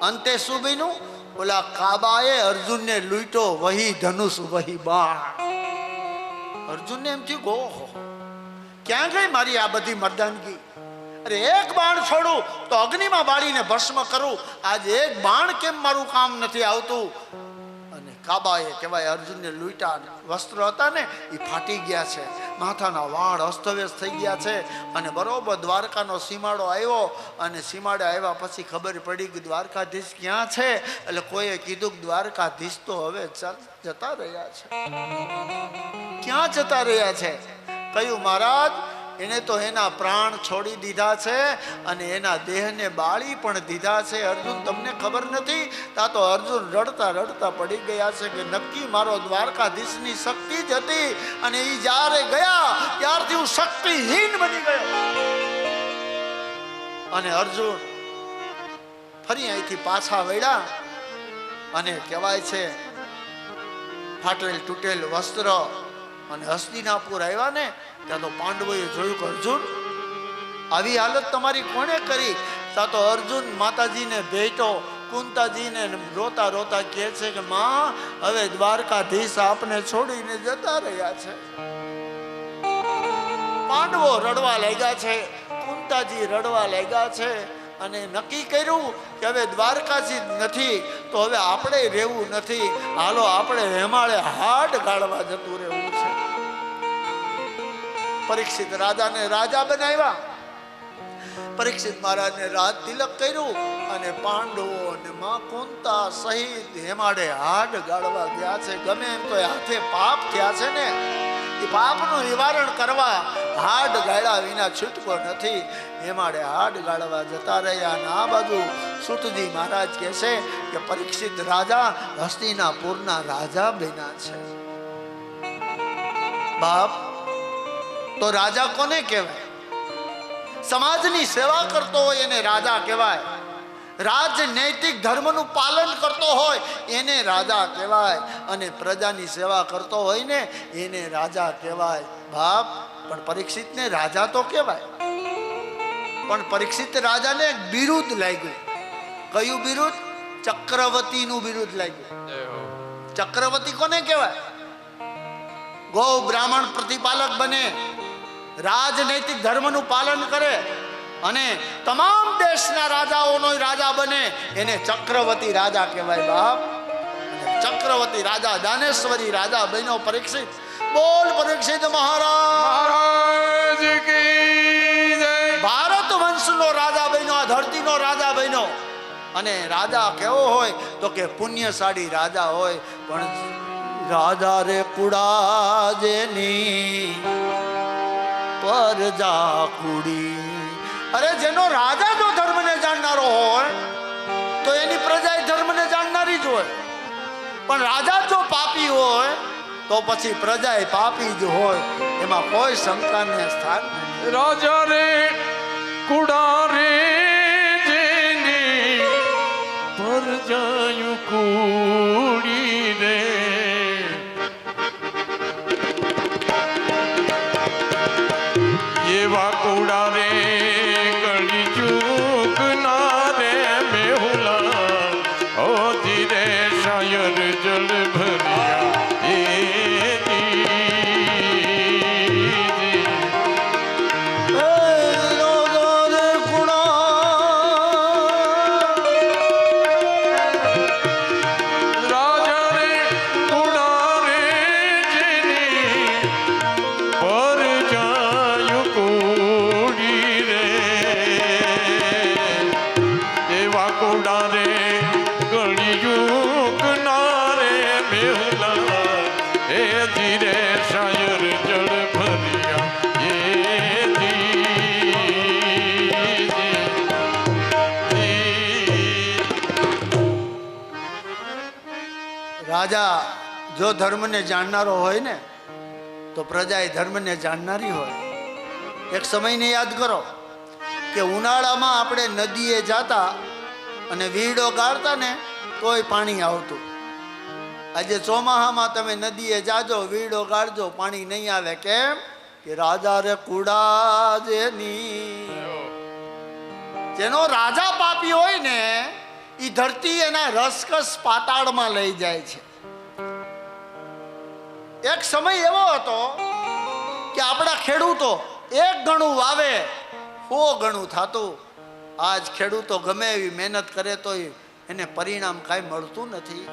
અંતે શું બન્યું? ઓલા કાબાએ અર્જુનને લૂંટ્યો. વહી ધનુષ વહી બાણ. અર્જુનને એમ થયું ઓહો, ક્યાં ગઈ મારી આ બધી મર્દાનગી? અરે એક બાણ છોડું તો અગ્નિમાં બાળીને ભસ્મ કરું, આજે એક બાણ કેમ મારું કામ નથી આવતું? અને કાબાએ કહેવાય અર્જુનને લૂંટ્યા. વસ્ત્ર હતા ને એ ફાટી ગયા છે, માથાના વાળ અસ્તવ્યસ્ત થઈ ગયા છે. અને બરોબર દ્વારકાનો સીમાડો આવ્યો, અને સીમાડે આવ્યા પછી ખબર પડી કે દ્વારકાધીશ ક્યાં છે. એટલે કોઈએ કીધું કે દ્વારકાધીશ તો હવે જતા રહ્યા છે. ક્યાં જતા રહ્યા છે? કહ્યું મહારાજ, એને તો એના પ્રાણ છોડી દીધા છે અને એના દેહને બાળી પણ દીધા છે. અર્જુન તમને ખબર નથી? તા તો અર્જુન રડતા રડતા પડી ગયા છે કે નક્કી મારો દ્વારકાધીશની શક્તિ જ હતી, અને એ જ્યારે ગયા ત્યારથી હું શક્તિહીન બની ગયો. અને અર્જુન ફરી અહીંથી પાછા વળ્યા, અને કહેવાય છે ફાટેલ તૂટેલ વસ્ત્ર અને હસ્તિનાપુર આવ્યા ને ત્યાં તો પાંડવોએ જોયું કે અર્જુન આવી હાલત તમારી કોણે કરી? ત્યાં તો અર્જુન માતાજીને ભેટો, કુંતાજીને રોતા રોતા કહે છે કે માં, હવે દ્વારકાધીશ આપને છોડીને જતા રહ્યા છે. પાંડવો રડવા લાગ્યા છે, કુંતાજી રડવા લાગ્યા છે, અને નક્કી કર્યું કે હવે દ્વારકાજી નથી તો હવે આપણે રહેવું નથી. હાલો આપણે હેમાળે હાડ ગાળવા જતું રહેવું છે. પરીક્ષિત રાજાને રાજા બનાવ્યા. પરીક્ષિત મહારાજને રાજ તિલક કર્યું, અને પાંડવો અને માં કુંતા સહિત હેમાડે હાડ ગાળવા ગયા છે. ગમે એમ તો હાથે પાપ થયા છે ને, એ પાપનું નિવારણ કરવા હાડ ગાળ્યા વિના છૂટકો નથી. એ માટે હાડ ગાળવા જતા રહ્યા. અને આ બાજુ સુતજી મહારાજ કહે છે કે પરીક્ષિત રાજા હસ્તિનાપુરના રાજા બન્યા છે. બાપ, તો રાજા કોને કહેવાય? સમાજની સેવા કરતો હોય એને રાજા કહેવાય. રાજનૈતિક ધર્મનું પાલન કરતો હોય એને રાજા કહેવાય. અને પ્રજાની સેવા કરતો હોય ને એને રાજા કહેવાય. બાપ, પણ પરીક્ષિતને રાજા તો કહેવાય, પણ પરીક્ષિત રાજાને એક બિરુદ લાગ્યું. કયું બિરુદ? ચક્રવર્તીનું બિરુદ લાગ્યું. ચક્રવર્તી કોને કહેવાય? ગૌ બ્રાહ્મણ પ્રતિપાલક બને, રાજનૈતિક ધર્મનું પાલન કરે અને તમામ દેશના રાજાઓનો રાજા બને એને ચક્રવર્તી રાજા કહેવાય. બાપ, ચક્રવર્તી રાજા દાનેશ્વરી રાજા બન્યો પરીક્ષિત. બોલ પરીક્ષિત મહારાજ કી જય. ભારત વંશનો રાજા બન્યો, આ ધરતીનો રાજા બન્યો. અને રાજા કેવો હોય તો કે પુણ્યશાળી રાજા હોય. પણ રાજા રે કુડા જેની પરજા કુડી. અરે જેનો રાજા જો ધર્મને જાણનારો હોય તો એની પ્રજા ધર્મને જાણનારી જ હોય. પણ રાજા જો પાપી હોય તો પછી પ્રજા પાપી જ હોય, એમાં કોઈ શંકાને સ્થાન નથી. રાજા રે કુડા રે જેની પરજાયું કુડી રે. એવા કુડા રે ગળી ચૂકના રે મેહુલા. ઓ ધીરે શાયર જળ ભર્યા એ રાજા જો ધર્મને જાણનારો હોય ને તો પ્રજા એ ધર્મને જાણનારી હોય. એક સમયને યાદ કરો કે ઉનાળામાં આપણે નદીએ જાતા અને વીડો ગાળતા ને તોય પાણી આવતું. આજે ચોમાહામાં તમે નદીએ જાજો, વીડો ગાળજો, પાણી નહીં આવે. કેમ? કે રાજા રે કુડા જેની. જેનો રાજા પાપી હોય ને એ ધરતી એના રસકસ પાતાળમાં લઈ જાય છે. એક સમય એવો હતો કે આપણા ખેડૂતો એક ગણું વાવે 100 ગણું થતું. આજ ખેડૂતો ગમે એવી મહેનત કરે તો એને પરિણામ કાંઈ મળતું નથી.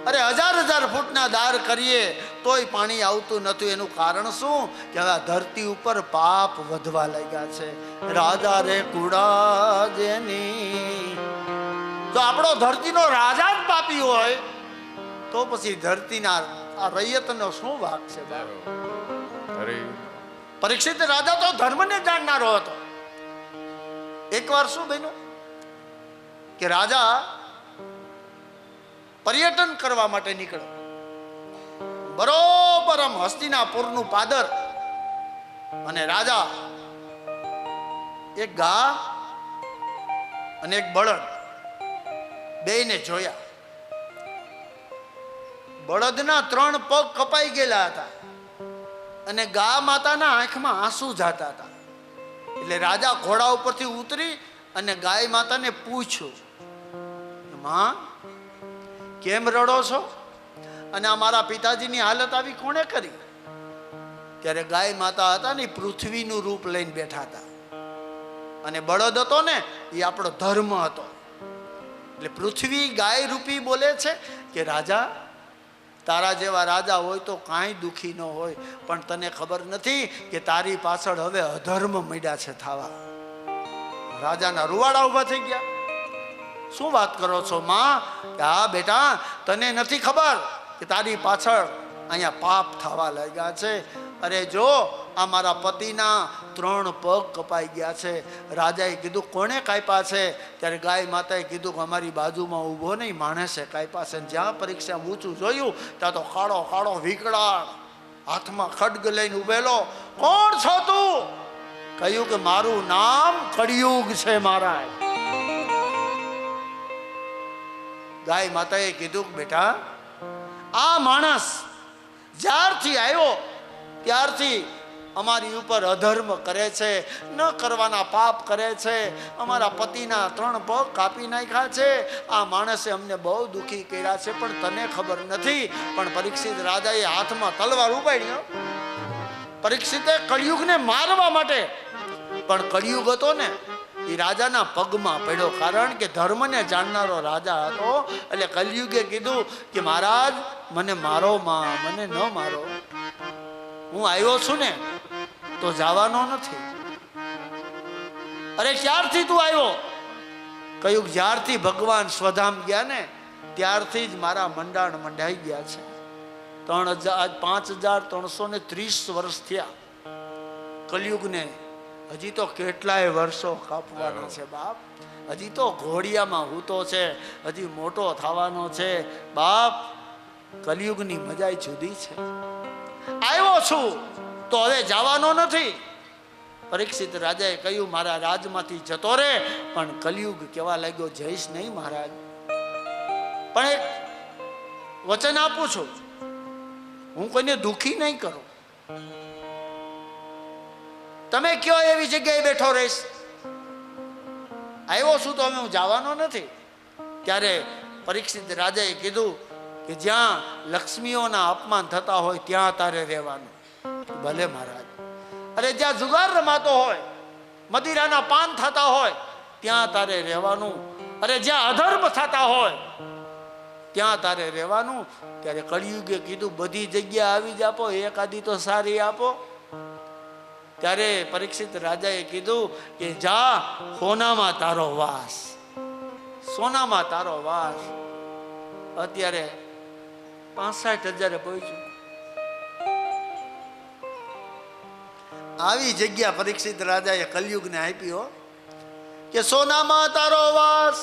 અરે 1000 ફૂટના દાર કરીએ તોય પાણી આવતું નથી. એનું કારણ શું? કે હવે ધરતી ઉપર પાપ વધવા લાગ્યા છે. રાજા રે કુડા જેની. જો આપણો ધરતીનો રાજા જ પાપી હોય તો પછી ધરતીના આ રૈયતનો શું વાક છે? પરીક્ષિત રાજા તો ધર્મને જાણનારો હતો. એકવાર શું બન્યું કે રાજા પર્યટન કરવા માટે નીકળ્યો. બરોબર આમ હસ્તિનાપુરનું પાદર. અને રાજા એક ગા અને એક બળદ બેયને જોયા. બળદના 3 પગ કપાઈ ગયેલા હતા અને ગા માતાના આંખમાં આંસુ જાતા હતા. એટલે રાજા ઘોડા ઉપરથી ઉતરી અને ગાય માતાને પૂછ્યું, માં કેમ રડો છો? અને આ મારા પિતાજીની હાલત આવી કોણે કરી? ત્યારે ગાય માતા હતા ને પૃથ્વીનું રૂપ લઈને બેઠા હતા અને બળદ હતો ને એ આપણો ધર્મ હતો. એટલે પૃથ્વી ગાય રૂપી બોલે છે કે રાજા, તારા જેવા રાજા હોય તો કાંઈ દુઃખી ન હોય, પણ તને ખબર નથી કે તારી પાછળ હવે અધર્મ મળ્યા છે થવા. રાજાના રૂવાડા ઊભા થઈ ગયા. શું વાત કરો છો માં? હા બેટા, તને નથી ખબર કે તારી પાછળ અહીંયા પાપ થવા લાગ્યા છે. અરે જો આ મારા પતિના 3 પગ કપાઈ ગયા છે. રાજાએ કીધું કોણે કાપ્યા છે? ત્યારે ગાય માતાએ કીધું કે અમારી બાજુમાં ઊભો નહીં માણસે કાપ્યા છે. જ્યાં પરીક્ષા ઊંચું જોયું ત્યાં તો કાળો કાળો વિકળાળ હાથમાં ખડગ લઈને ઉભેલો. કોણ છો તું? કહ્યું કે મારું નામ કળિયુગ છે મહારાજ. ગાય માતાએ કીધું કે બેટા આ માણસ જ્યારથી આવ્યો ત્યારથી અમારી ઉપર અધર્મ કરે છે, ન કરવાના પાપ કરે છે, અમારા પતિના 3 પગ કાપી નાખ્યા છે. આ માણસે અમને બહુ દુઃખી કર્યા છે, પણ તને ખબર નથી. પણ પરીક્ષિત રાજાએ હાથમાં તલવાર ઉપાડી. પરીક્ષિતે કળિયુગને મારવા માટે, પણ કળિયુગ હતો ને એ રાજાના પગમાં પડ્યો, કારણ કે ધર્મને જાણનારો રાજા હતો. એટલે કળિયુગે કીધું કે મહારાજ મને મારો માં, મને ન મારો. હું આવ્યો છું ને તો જવાનો નથી. અરે ક્યારથી તું આવ્યો? કહ્યું જ્યારથી ભગવાન સ્વધામ ગયા ને ત્યારથી જ મારા મંડાણ મંડાઈ ગયા છે. 5330 વર્ષ થયા કલયુગને. હજી તો કેટલાય વર્ષો કાપવાના છે બાપ. હજી તો ઘોડિયામાં હૂતો છે, હજી મોટો થવાનો છે બાપ. કલયુગની મજા જુદી છે. આવ્યો છું તો હવે જવાનો નથી. પરીક્ષિત રાજાએ કહ્યું મારા રાજમાંથી જતો રે. પણ કલયુગ કેવા લાગ્યો જઈશ નહીં મહારાજ. પણ એક વચન આપું છું, હું કોઈને દુખી નહીં કરું. તમે કયો એવી જગ્યાએ બેઠો રહીશ. આવ્યો છું તો હવે હું જવાનો નથી. ત્યારે પરીક્ષિત રાજાએ કીધું કે જ્યાં લક્ષ્મીઓના અપમાન થતા હોય ત્યાં તારે રહેવાનું. ભલે મહારાજ. અરે જ્યાં જુગાર રમાતો હોય, મદિરાના પાન થતા હોય ત્યાં તારે રહેવાનું. અરે જ્યાં અધર્મ થતા હોય ત્યાં તારે રહેવાનું. ત્યારે કળિયુગે કીધું બધી જગ્યા આવી જ આપો, એકાદી તો સારી આપો. ત્યારે પરીક્ષિત રાજાએ કીધું કે જા, સોનામાં તારો વાસ, સોનામાં તારો વાસ. અત્યારે 65,000 પહોંચ્યું. આવી જગ્યા પરીક્ષિત રાજાએ કલયુગને આપી કે સોનામાં તારો વાસ.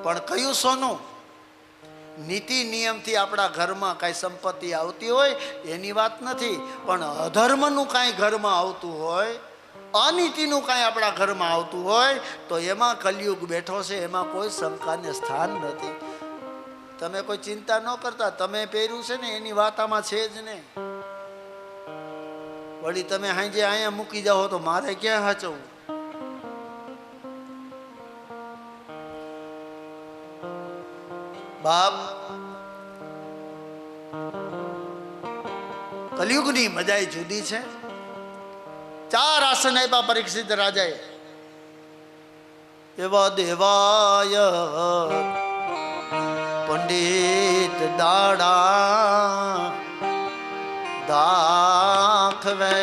પણ કયું સોનું? નીતિ નિયમથી આપણા ઘરમાં કાંઈ સંપત્તિ આવતી હોય એની વાત નથી, પણ અધર્મનું કાંઈ ઘરમાં આવતું હોય, અનીતિનું કાંઈ આપણા ઘરમાં આવતું હોય તો એમાં કલયુગ બેઠો છે. એમાં કોઈ શંકાને સ્થાન નથી. તમે કોઈ ચિંતા ન કરતા. તમે પહેર્યું છે ને એની વાત આમાં છે જ ને. વળી તમે હાંજે અહીંયા મૂકી જાઓ તો મારે ક્યાં હાચવું? બાપ, કલયુગની મજા જુદી છે. 4 આસન આપ્યા પરીક્ષિત રાજાએ. એવા દેવાય પંડિત દાડા દાખવે.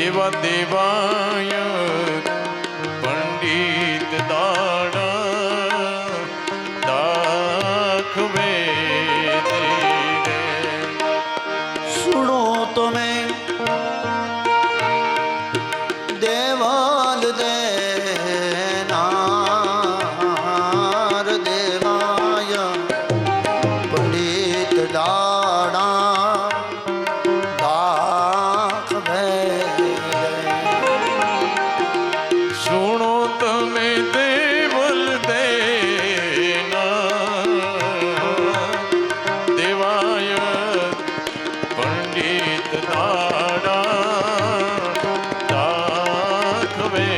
એવા દેવાય પંડિત દાડા દાખવે. સુણો તમે દેવાલ દેનાર દેવાય પંડિત દાડા દાખવે. સુણો તમે દેવલ દેના દેવાય પંડિત દાડા દાખવે.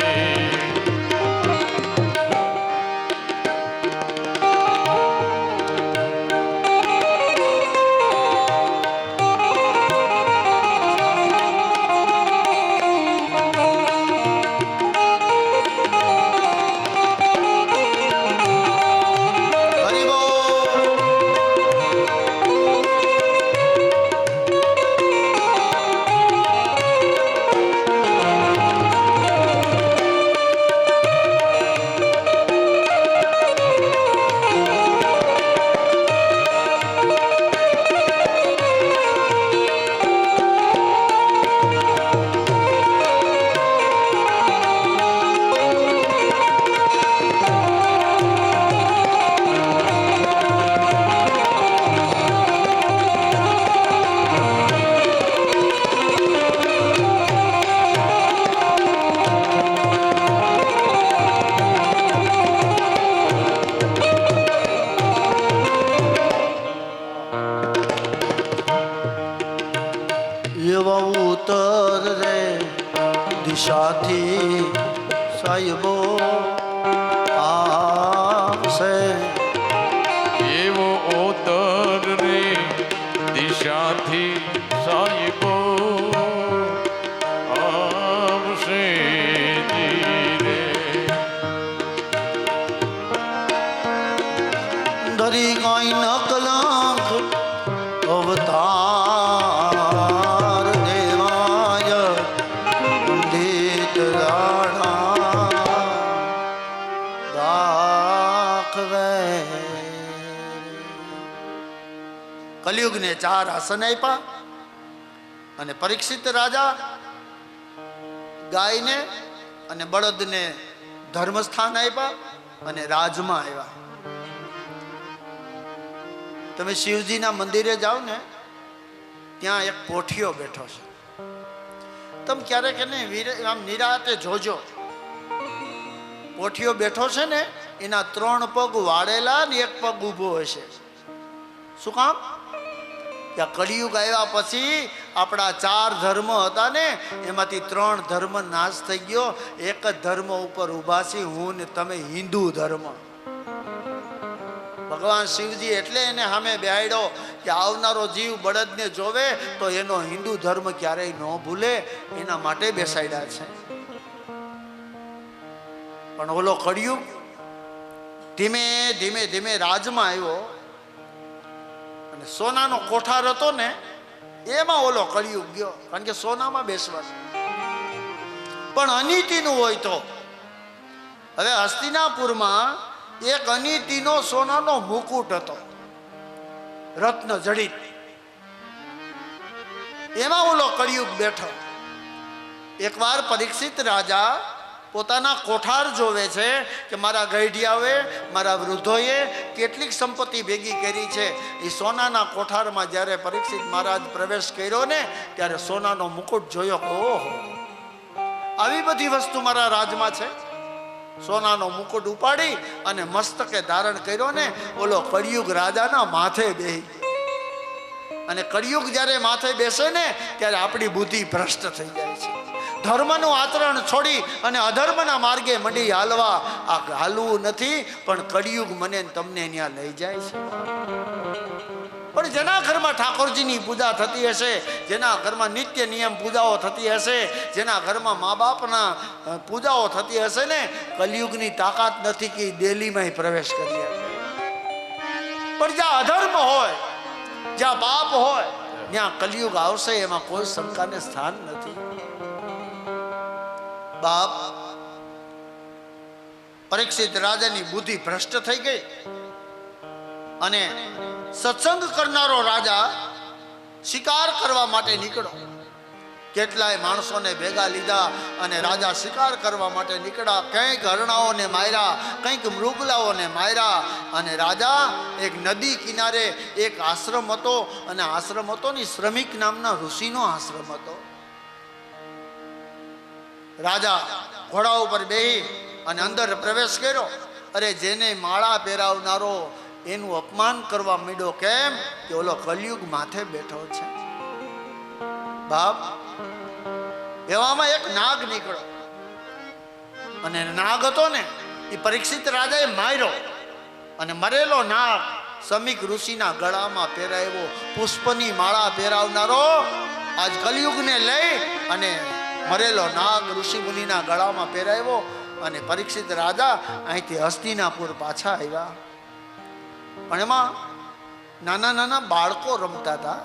દિશાથી સાહેબો આવશે. એવો ઉત્તર રે દિશાથી સાહેબો આવશે ધીરે. ધરી કઈ ન કલંક અવતાર દેવાય પંડિત રાણા દાખવે. કલિયુગને 4 આસન આપ્યા અને પરીક્ષિત રાજા ગાયને અને બળદને ધર્મસ્થાન આપ્યા અને રાજમાં આવ્યા. તમે શિવજીના મંદિરે જાઓ ને, ત્યાં એક પોઠિયો બેઠો છે. તમે ક્યારેક એને આમ નિરાતે જોજો. પોઠિયો બેઠો છે ને, એના 3 પગ વાળેલા ને 1 પગ ઊભો હશે. શું કામ? કે કળિયુગ આવ્યા પછી આપણા 4 ધર્મ હતા ને, એમાંથી 3 ધર્મ નાશ થઈ ગયો. એક જ ધર્મ ઉપર ઊભા છે, હું ને તમે, હિન્દુ ધર્મ. ભગવાન શિવજી એટલે એને સામે બેહાડ્યો કે આવનારો જીવ બળદને જોવે તો એનો હિન્દુ ધર્મ ક્યારેય ન ભૂલે, એના માટે બેસાડ્યા છે. પણ ઓલો કળિયુગ ધીમે ધીમે ધીમે રાજમાં આવ્યો અને સોનાનો કોઠાર હતો ને, એમાં ઓલો કળિયુગ ગયો, કારણ કે સોનામાં બેસવાનું. પણ અનીતિનું હોય તો હવે હસ્તિનાપુરમાં એક અનીતિનો સોનાનો મુકુટ હતો, રત્ન જડિત. એમાં ઓલો કળિયુગ બેઠો. એકવાર પરીક્ષિત રાજા પોતાના કોઠાર જોવે છે કે મારા ગઈઢિયાઓએ, મારા વૃદ્ધોએ કેટલીક સંપત્તિ ભેગી કરી છે. એ સોનાના કોઠારમાં જ્યારે પરીક્ષિત મહારાજ પ્રવેશ કર્યો ને, ત્યારે સોનાનો મુકુટ જોયો. ઓહો, આવી બધી વસ્તુ મારા રાજમાં છે. સોનાનો મુકુટ ઉપાડી અને મસ્તકે ધારણ કર્યો ને, ઓલો કળિયુગ રાજાના માથે બેહી ગયો. અને કળિયુગ જ્યારે માથે બેસે ને, ત્યારે આપણી બુદ્ધિ ભ્રષ્ટ થઈ જાય છે. ધર્મનું આચરણ છોડી અને અધર્મના માર્ગે મંડી હાલવા. આ હાલવું નથી, પણ કળિયુગ મને તમને ત્યાં લઈ જાય છે. પણ જેના ઘરમાં ઠાકોરજીની પૂજા થતી હશે, જેના ઘરમાં નિત્ય નિયમ પૂજાઓ થતી હશે, જેના ઘરમાં મા બાપના પૂજાઓ થતી હશે ને, કલિયુગની તાકાત નથી કે દિલ્હીમાં પ્રવેશ કરીએ. પણ જ્યાં અધર્મ હોય, જ્યાં પાપ હોય, ત્યાં કલિયુગ આવશે, એમાં કોઈ શંકાને સ્થાન નથી. બાપ, પરીક્ષિત રાજાની બુદ્ધિ ભ્રષ્ટ થઈ ગઈ અને સત્સંગ કરનારો રાજા શિકાર કરવા માટે નીકળ્યો. કેટલાય માણસોને ભેગા લીધા અને રાજા શિકાર કરવા માટે નીકળ્યા. કંઈક હરણાઓને માર્યા, કંઈક મૃગલાઓને માર્યા. અને રાજા એક નદી કિનારે એક આશ્રમ હતો, અને આશ્રમ હતો ને શ્રમિક નામના ઋષિનો આશ્રમ હતો. રાજા ઘોડા ઉપર બેહી અને અંદર પ્રવેશ કર્યો. અરે, જેને માળા પહેરાવનારો એનું અપમાન કરવા માંડ્યો. કેમ? કે ઓલો કલિયુગ માથે બેઠો છે. બાપ, એવામાં એક નાગ નીકળ્યો, અને નાગ હતો ને, એ પરીક્ષિત રાજાએ માર્યો. અને મરેલો નાગ સમીક ઋષિના ગળામાં પહેરાવ્યો. પુષ્પની માળા પહેરાવનારો આજ કલિયુગને લઈ અને મરેલો નાગ ઋષિ મુનિના ગળામાં પહેરાવ્યો. અને પરીક્ષિત રાજા અહીંથી હસ્તિનાપુર પાછા આવ્યા. પણ એમાં નાના નાના બાળકો રમતા હતા.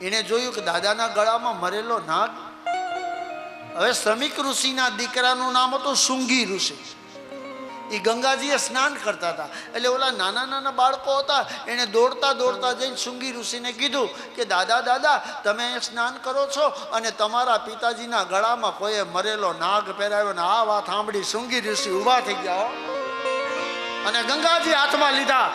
એને જોયું કે દાદાના ગળામાં મરેલો નાગ. હવે શ્રમિક ઋષિના દીકરાનું નામ હતું શુંગી ઋષિ. એ ગંગાજીએ સ્નાન કરતા હતા. એટલે ઓલા નાના નાના બાળકો હતા, એને દોડતા દોડતા જઈને શુંગી ઋષિને કીધું કે દાદા દાદા, તમે સ્નાન કરો છો અને તમારા પિતાજીના ગળામાં કોઈએ મરેલો નાગ પહેરાવ્યો. ને આ વાત સાંભળી શુંગી ઋષિ ઊભા થઈ ગયા અને ગંગાજી હાથમાં લીધા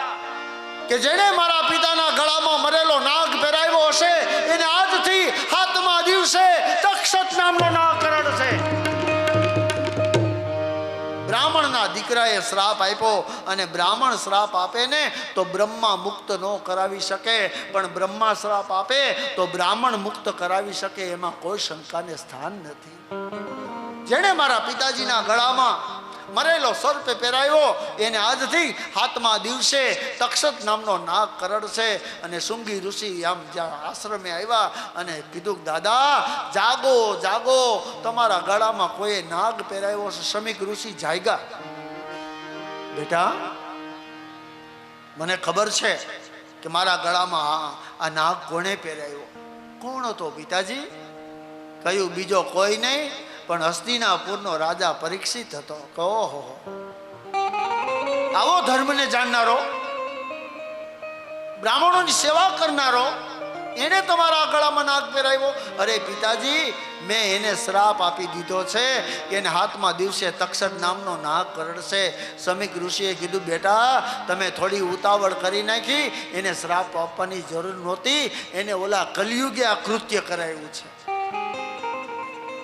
કે જેણે મારા પિતાના ગળામાં મરેલો નાગ પહેરાવ્યો હશે, એને આજથી 7મા દિવસે તક્ષત નામનો નાગ કરડશે. બ્રાહ્મણના દીકરાએ શ્રાપ આપ્યો, અને બ્રાહ્મણ શ્રાપ આપે ને તો બ્રહ્મા મુક્ત ન કરાવી શકે, પણ બ્રહ્મા શ્રાપ આપે તો બ્રાહ્મણ મુક્ત કરાવી શકે. એમાં કોઈ શંકાને સ્થાન નથી. જેણે મારા પિતાજીના ગળામાં મરેલો સર્પ પહેરાયો એને આજથી 7મા દિવસે તક્ષત નામનો નાગ કરડશે. અને શુંગી ઋષિ આમ જ્યાં આશ્રમે આવ્યા અને કીધું દાદા જાગો જાગો, તમારા ગળામાં કોઈએ નાગ પહેરાવ્યો છે. શમીક ઋષિ જાગ્યા. બેટા મને ખબર છે કે મારા ગળામાં આ નાગ કોણે પહેરાવ્યો. કોણ હતો પિતાજી? કહ્યું બીજો કોઈ નહીં પણ હસ્તિનાપુરનો રાજા પરીક્ષિત હતો. કહો આવો ધર્મને જાણનારો, બ્રાહ્મણોની સેવા કરનારો, એને તમારા ગળામાં નાગ પહેરાવ્યો. અરે પિતાજી મેં એને શ્રાપ આપી દીધો છે કે એને 7મા દિવસે તક્ષક નામનો નાગ કરડશે. શમીક ઋષિએ કીધું બેટા તમે થોડી ઉતાવળ કરી નાખી, એને શ્રાપ આપવાની જરૂર નહોતી, એને ઓલા કલિયુગે આ કૃત્ય કરાયું છે.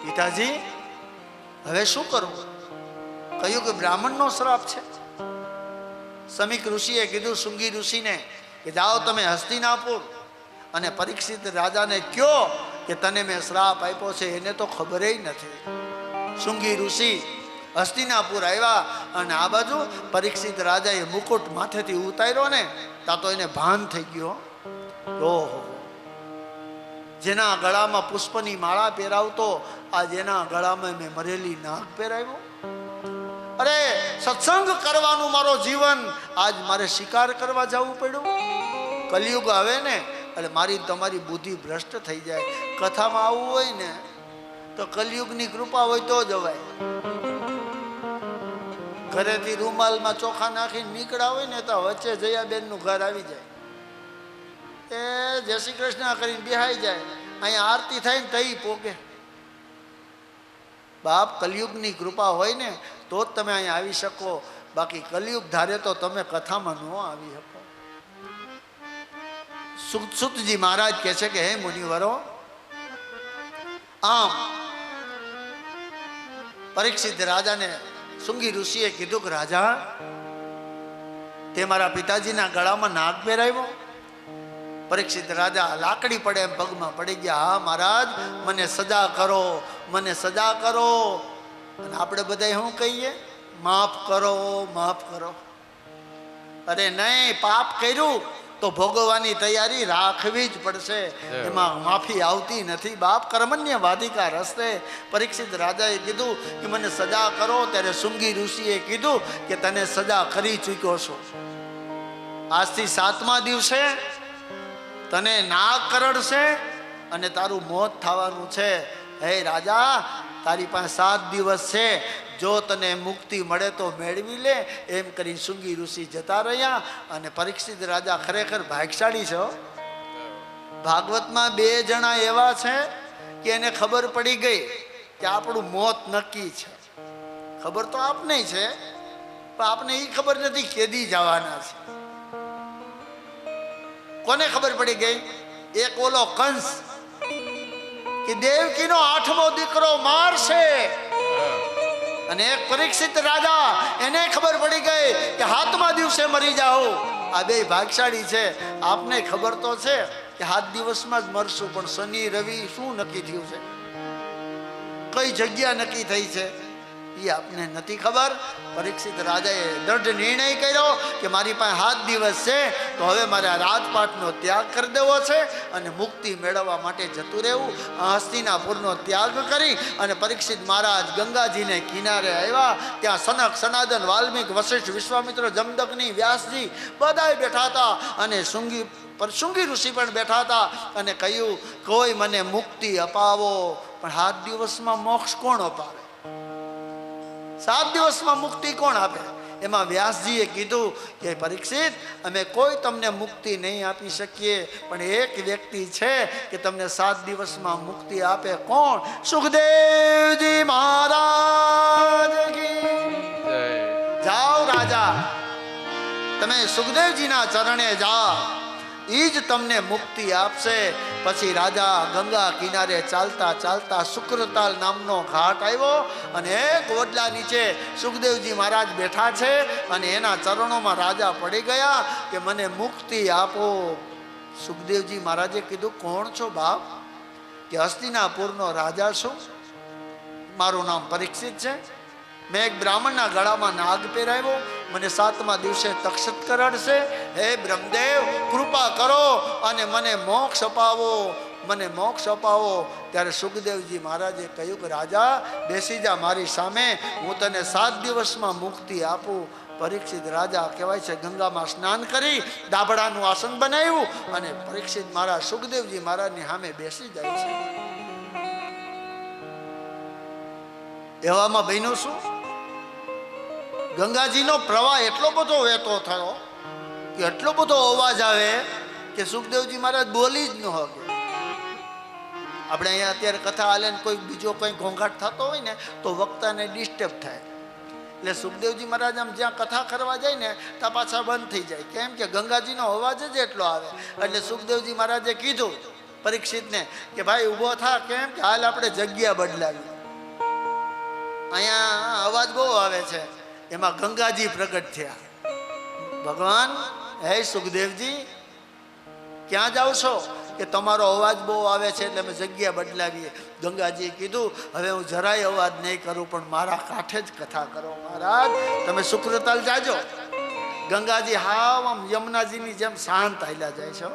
પિતાજી હવે શું કરવું? કહ્યું કે બ્રાહ્મણનો શ્રાપ છે. શમીક ઋષિએ કીધું શુંગી ઋષિને કે જાઓ તમે હસ્તિનાપુર અને પરીક્ષિત રાજાને કહો કે તને મેં શ્રાપ આપ્યો છે, એને તો ખબર નથી. શુંગી ઋષિ હસ્તિનાપુર આવ્યા અને આ બાજુ પરીક્ષિત રાજાએ મુકુટ માથેથી ઉતાર્યો ને ત્યાં તો એને ભાન થઈ ગયો. ઓહો, જેના ગળામાં પુષ્પની માળા પહેરાવતો આ જેના ગળામાં મેં મરેલી નાગ પહેરાવ્યો. અરે સત્સંગ કરવાનું મારો જીવન, આજ મારે શિકાર કરવા જવું પડ્યું. કલિયુગ આવે ને એટલે મારી તમારી બુદ્ધિ ભ્રષ્ટ થઈ જાય. કથામાં આવવું હોય ને તો કલિયુગની કૃપા હોય તો જવાય. ઘરેથી રૂમાલમાં ચોખા નાખીને નીકળ્યા હોય ને તો વચ્ચે જયાબેનનું ઘર આવી જાય. એ જય શ્રી કૃષ્ણ કરીને બેહાઈ જાય. અહીંયા આરતી થાય ને તઈ પોકે. બાપ કલિયુગની કૃપા હોય ને તો જ તમે અહીંયા આવી શકો, બાકી કલિયુગ ધારે તો તમે કથામાં ન આવી શકો. સુતજી મહારાજ કહે છે કે હે મુનિવરો, આમ પરીક્ષિત રાજાને શુંગી ઋષિએ કીધું કે રાજા તે મારા પિતાજીના ગળામાં નાગ પહેરાવ્યો. પરીક્ષિત રાજા લાકડી પડે એમ પગમાં પડી ગયા. હા મહારાજ મને સજા કરો, મને સજા કરો. અને આપણે બધા શું કહીએ? માફ કરો, માફ કરો. અરે નહીં, પાપ કર્યું તો ભોગવવાની તૈયારી રાખવી જ પડશે, એમાં માફી આવતી નથી બાપ. કર્મન્ય વાધિકા રસ્તે. પરીક્ષિત રાજાએ કીધું કે મને સજા કરો, ત્યારે શુંગી ઋષિએ કીધું કે તને સજા કરી ચૂક્યો છો. આજથી 7મા દિવસે તને નાગ કરડશે અને તારું મોત થવાનું છે. હે રાજા તારી પાસે 7 દિવસ છે, જો તને મુક્તિ મળે તો મેળવી લે. એમ કરી શુંગી ઋષિ જતા રહ્યા. અને પરીક્ષિત રાજા ખરેખર ભાગ્યશાળી છે. ભાગવતમાં 2 જણા એવા છે કે એને ખબર પડી ગઈ કે આપણું મોત નક્કી છે. ખબર તો આપને છે પણ આપને એ ખબર નથી કેદી જવાના છે. કોને ખબર પડી ગઈ? એક ઓલો કંસ કે દેવકીનો 8મો દીકરો મારશે, અને એક પરીક્ષિત રાજા એને ખબર પડી ગઈ કે 7મા દિવસે મરી જાઓ. આ 2 ભાગશાળી છે. આપને ખબર તો છે કે 7 દિવસમાં જ મરશું, પણ શનિ રવિ શું નક્કી થયું છે, કઈ જગ્યા નક્કી થઈ છે એ આપને નથી ખબર. પરીક્ષિત રાજાએ દૃઢ નિર્ણય કર્યો કે મારી પાસે 7 દિવસ છે, તો હવે મારે આ રાજપાટનો ત્યાગ કરી દેવો છે અને મુક્તિ મેળવવા માટે જતું રહેવું. હસ્તિનાપુરનો ત્યાગ કરી અને પરીક્ષિત મહારાજ ગંગાજીને કિનારે આવ્યા. ત્યાં સનક, સનાતન, વાલ્મીક, વશિષ્ઠ, વિશ્વામિત્ર, જમદગ્નિ, વ્યાસજી બધાય બેઠા હતા. અને શુંગી ઋષિ પણ બેઠા હતા. અને કહ્યું કોઈ મને મુક્તિ અપાવો. પણ 7 દિવસમાં મોક્ષ કોણ અપાવે? 7 દિવસમાં મુક્તિ કોણ આપે? એમાં વ્યાસજીએ કીધું કે પરીક્ષિત અમે કોઈ તમને મુક્તિ નહીં આપી શકીએ, પણ એક વ્યક્તિ છે કે તમને 7 દિવસમાં મુક્તિ આપે. કોણ? સુખદેવજી મહારાજ કી જાઓ રાજા, તમે સુખદેવજીના ચરણે જાઓ, એ જ તમને મુક્તિ આપશે. પછી રાજા ગંગા કિનારે ચાલતા ચાલતા શુક્રતાલ નામનો ઘાટ આવ્યો અને એક ઓડલા નીચે સુખદેવજી મહારાજ બેઠા છે અને એના ચરણોમાં રાજા પડી ગયા કે મને મુક્તિ આપો. સુખદેવજી મહારાજે કીધું કોણ છો બાપ? કે હસ્તિનાપુરનો રાજા છું. મારું નામ પરીક્ષિત છે. મેં એક બ્રાહ્મણના ગળામાં નાગ પહેરાવ્યો, મને 7મા દિવસે તક્ષત કરડશે. હે બ્રહ્મદેવ, કૃપા કરો અને મને મોક્ષ અપાવો, મને મોક્ષ અપાવો. ત્યારે સુખદેવજી મહારાજે કહ્યું કે રાજા બેસી જા મારી સામે, હું તને 7 દિવસમાં મુક્તિ આપું. પરીક્ષિત રાજા કહેવાય છે ગંગામાં સ્નાન કરી દાબડાનું આસન બનાવ્યું અને પરીક્ષિત મહારાજ સુખદેવજી મહારાજની સામે બેસી જાય છે. એવામાં બન્યું શું? ગંગાજીનો પ્રવાહ એટલો બધો વહેતો થયો કે એટલો બધો અવાજ આવે કે સુખદેવજી મહારાજ બોલી જ ન શકે. આપણે અહીંયા અત્યારે કથા હાલે ને કોઈ બીજો કંઈ ઘોંઘાટ થતો હોય ને તો વક્તાને ડિસ્ટર્બ થાય. એટલે સુખદેવજી મહારાજ આમ જ્યાં કથા કરવા જાય ને ત્યાં પાછા બંધ થઈ જાય. કેમ કે ગંગાજીનો અવાજ જ એટલો આવે. એટલે સુખદેવજી મહારાજે કીધું પરીક્ષિતને કે ભાઈ ઊભો થા. કેમ કે હાલ આપણે જગ્યા બદલાવી, અહીંયા અવાજ બહુ આવે છે. એમાં ગંગાજી પ્રગટ થયા. ભગવાન, હે સુખદેવજી ક્યાં જાઓ છો? કે તમારો અવાજ બહુ આવે છે એટલે અમે જગ્યા બદલાવીએ. ગંગાજીએ કીધું હવે હું જરાય અવાજ નહીં કરું, પણ મારા કાંઠે જ કથા કરો મહારાજ, તમે શુક્રતાલ જાજો. ગંગાજી હાવ આમ યમુનાજીની જેમ શાંત હાલ્યા જાય છે.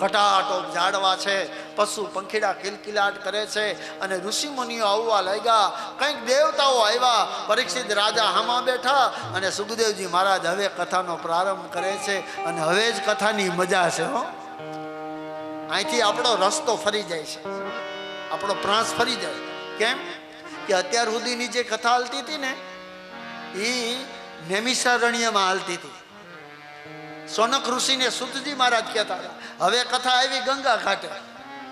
કટાટોપ ઝાડવા છે, પશુ પંખીડા કિલકિલાટ કરે છે અને ઋષિ મુનિઓ આવવા લાગ્યા. કંઈક દેવતાઓ આવ્યા. પરીક્ષિત રાજા હામાં બેઠા અને સુખદેવજી મહારાજ હવે કથાનો પ્રારંભ કરે છે અને હવે જ કથાની મજા છે. હો, અહીંથી આપણો રસ્તો ફરી જાય છે, આપણો પ્રાંસ ફરી જાય. કેમ કે અત્યાર સુધીની જે કથા હાલતી હતી ને એ નૈમિષારણ્યમાં હાલતી હતી. સોનક ઋષિને સુતજી મહારાજ કહેતા હતા. હવે કથા આવી ગંગા ઘાટે.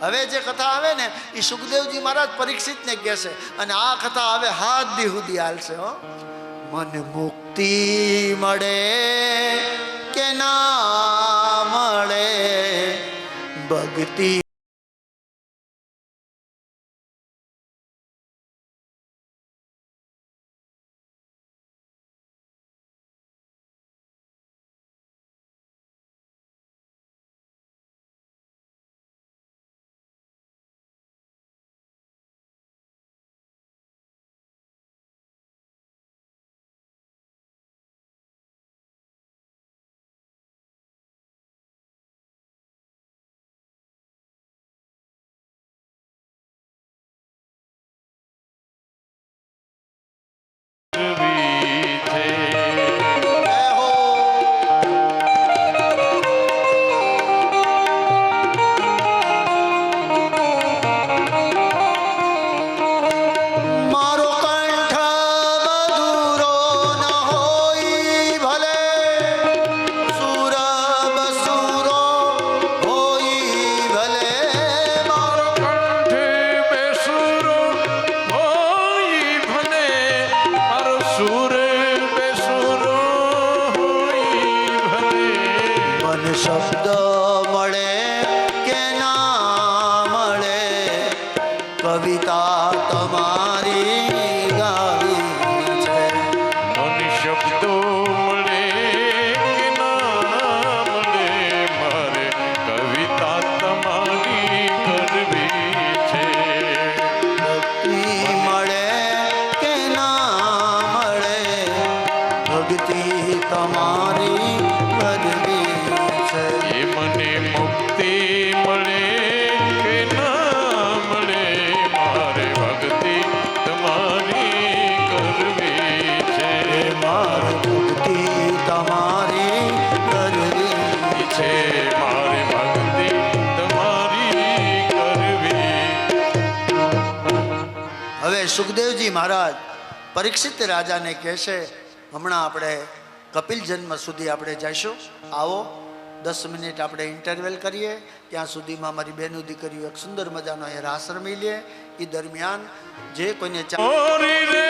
હવે જે કથા આવે ને એ સુખદેવજી મહારાજ પરીક્ષિતને કહેશે અને આ કથા હવે 7 દી સુધી હાલશે. હો, મને મુક્તિ મળે કે ના મળે, ભક્તિ શબ્દ મળે કે ના મળે, કવિતા તમારી ગાવી છે. મને શબ્દો મળે કે ના મળે, મારે કવિતા તમારી કરવી છે. ભક્તિ મળે કે ના મળે, ભક્તિ તમારી કરવી છે. એ મને મુક્તિ મળે કે ના મળે, મારે ભક્તિ તમારી કરવી છે. મારી ભક્તિ તમારી કરવી છે મારે ભક્તિ તમારી કરવી. હવે સુખદેવજી મહારાજ પરીક્ષિત રાજાને કહેશે હમણાં આપણે કપિલ જન્મ સુધી આપણે જઈશું, આવો 10 મિનિટ આપણે ઇન્ટરવેલ કરીએ. ત્યાં સુધીમાં મારી બહેનો દીકરીઓ એક સુંદર મજાનો એ રાસ રમી લે. એ દરમિયાન જે કોઈને ઓરી રે